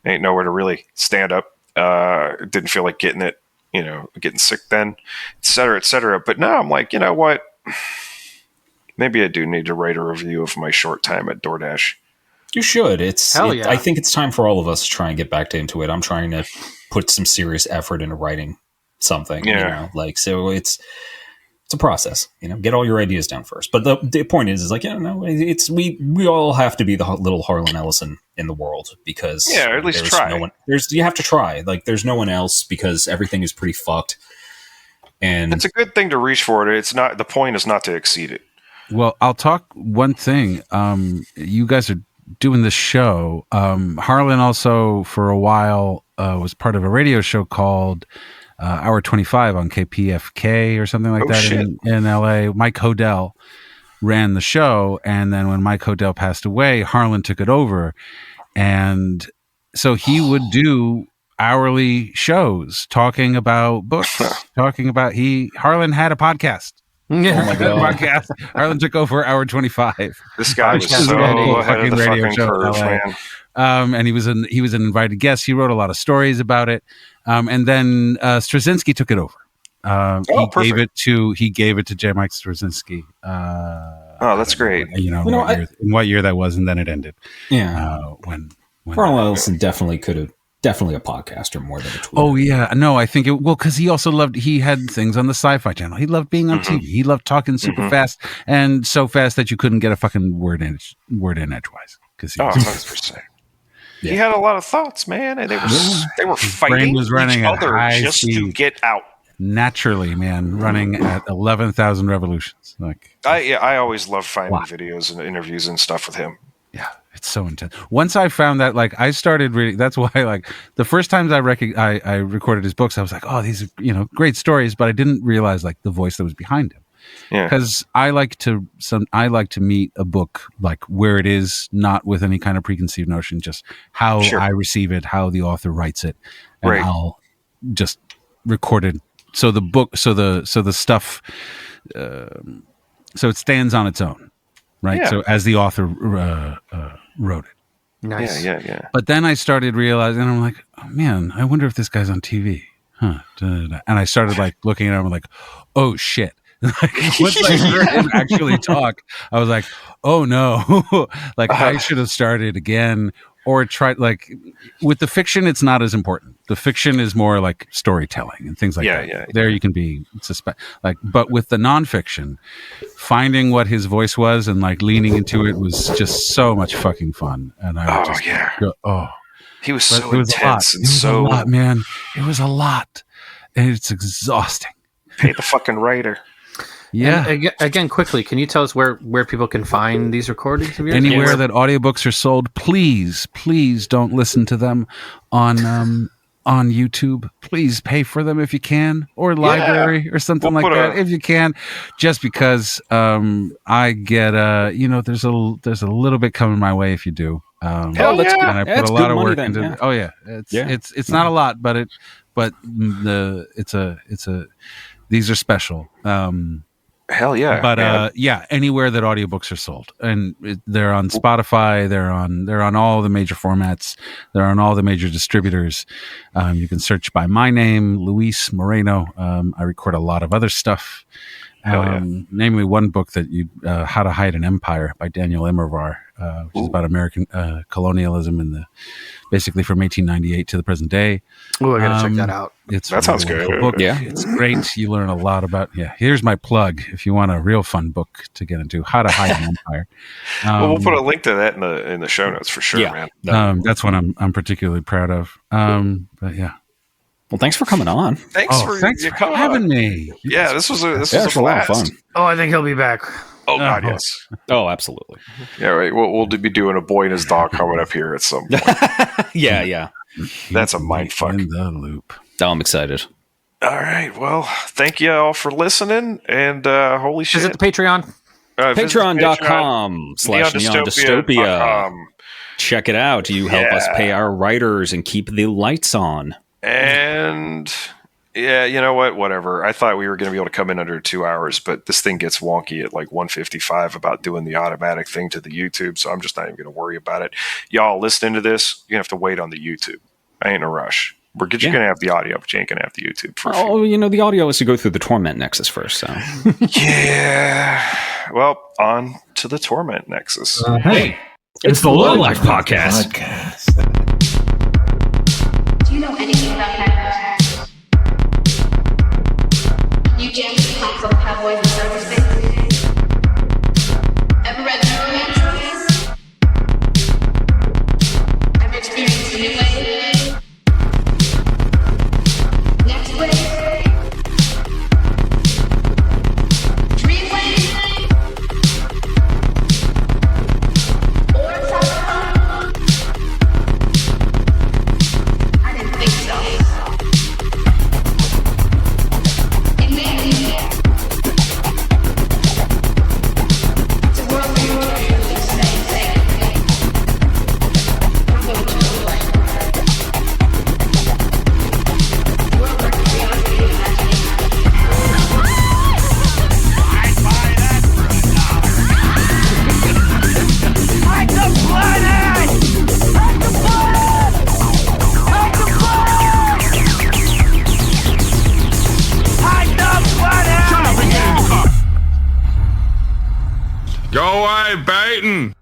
ain't nowhere to really stand up. Didn't feel like getting it. Getting sick then, et cetera, et cetera. But now I'm like, you know what? Maybe I do need to write a review of my short time at DoorDash. You should. I think it's time for all of us to try and get back into it. I'm trying to put some serious effort into writing something. So it's a process. Get all your ideas down first. But the point is like, it's we all have to be the little Harlan Ellison in the world because or at least try. You have to try. Like there's no one else because everything is pretty fucked. And it's a good thing to reach for it. It's not. The point is not to exceed it. Well, I'll talk one thing. You guys are doing this show. Harlan also for a while was part of a radio show called Hour 25 on KPFK or something like that in LA. Mike Hodel ran the show, and then when Mike Hodel passed away, Harlan took it over, and so he would do hourly shows talking about books, Harlan had a podcast. Yeah. Oh my God. Podcast. Harlan took over Hour 25. This guy was so ahead of the fucking curve, man. And he was an invited guest. He wrote a lot of stories about it. And then Straczynski took it over. He gave it to J. Mike Straczynski. That's great. In what year that was, and then it ended. Yeah. When Harlan Ellison definitely a podcaster more than a tweeter. Oh yeah, no, I think because he also he had things on the Sci-Fi Channel. He loved being on TV. He loved talking super fast and so fast that you couldn't get a fucking word in edgewise. 100%. He had a lot of thoughts, man, and they were fighting each other just to get out. Naturally, man, running at 11,000 revolutions. I always loved finding videos and interviews and stuff with him. Yeah. It's so intense. Once I found that, I started reading. That's why, the first times I recorded his books, I was like, "Oh, these are great stories," but I didn't realize the voice that was behind him. Yeah, because I like to meet a book where it is, not with any kind of preconceived notion, just how I receive it, how the author writes it, and I'll just record it. So the book, so the stuff, so it stands on its own. Right. Yeah. So as the author wrote it. Nice. Yeah. But then I started realizing, I'm like, oh man, I wonder if this guy's on TV. huh, and I started like looking at him like, oh shit. Like once I heard him actually talk, I was like, oh no, like I should have started again or tried. Like with the fiction, it's not as important. The fiction is more like storytelling and things like that. There you can be but with the nonfiction, finding what his voice was and like leaning into it was just so much fucking fun. And I he was so intense and so a lot, man. It was a lot, and it's exhausting. Pay the fucking writer. Yeah. And again, quickly, can you tell us where people can find these recordings of yours? Anywhere that audiobooks are sold, please don't listen to them on YouTube. Please pay for them if you can, or library or something like that if you can. Just because I get there's a little bit coming my way if you do. And I put a lot of work into it. Oh yeah, it's not a lot, but these are special. Hell yeah! But anywhere that audiobooks are sold, and they're on Spotify, they're on all the major formats, they're on all the major distributors. You can search by my name, Luis Moreno. I record a lot of other stuff, namely one book that How to Hide an Empire by Daniel Immerwahr, which is about American colonialism in basically from 1898 to the present day. Oh, I gotta check that out. That sounds good. Book. Yeah, it's great. You learn a lot about. Yeah, here's my plug. If you want a real fun book to get into, How to Hide an Empire. Well, we'll put a link to that in the show notes for sure, man. That's one I'm particularly proud of. But yeah. Well, thanks for coming on. Thanks for having me. Yeah, this was a lot of fun. Oh, I think he'll be back. Oh God, yes. Oh, absolutely. Yeah, right. We'll be doing a boy and his dog coming up here at some point. Yeah. That's a mind fuck. In the loop. Oh, I'm excited. All right. Well, thank you all for listening. And holy shit. Visit the Patreon. Patreon.com/NeonDystopia. Check it out. You help us pay our writers and keep the lights on. And yeah, you know what? Whatever. I thought we were going to be able to come in under 2 hours, but this thing gets wonky at like 1:55 about doing the automatic thing to the YouTube. So I'm just not even going to worry about it. Y'all listening to this, you're going to have to wait on the YouTube. I ain't in a rush. We're just going to have the audio, but you ain't going to have the YouTube for the audio is to go through the Torment Nexus first. So yeah. Well, on to the Torment Nexus. Hey, it's the Low Life Podcast. Do you know anything about hackers? You jam with cops on cowboys and cyberspace? Ever read Neuromancer? Ever experienced the new wave? Next wave? Dream wave? Or cyberpunk? I didn't think so. It may be. It's a world where you can really say, I'm going to play. A world where curiosity and imagination. I'd buy that for $1. Hide the planet! Hide the planet! Hide the planet! Hide the planet! Shut up and get in the car! Go away, Baton!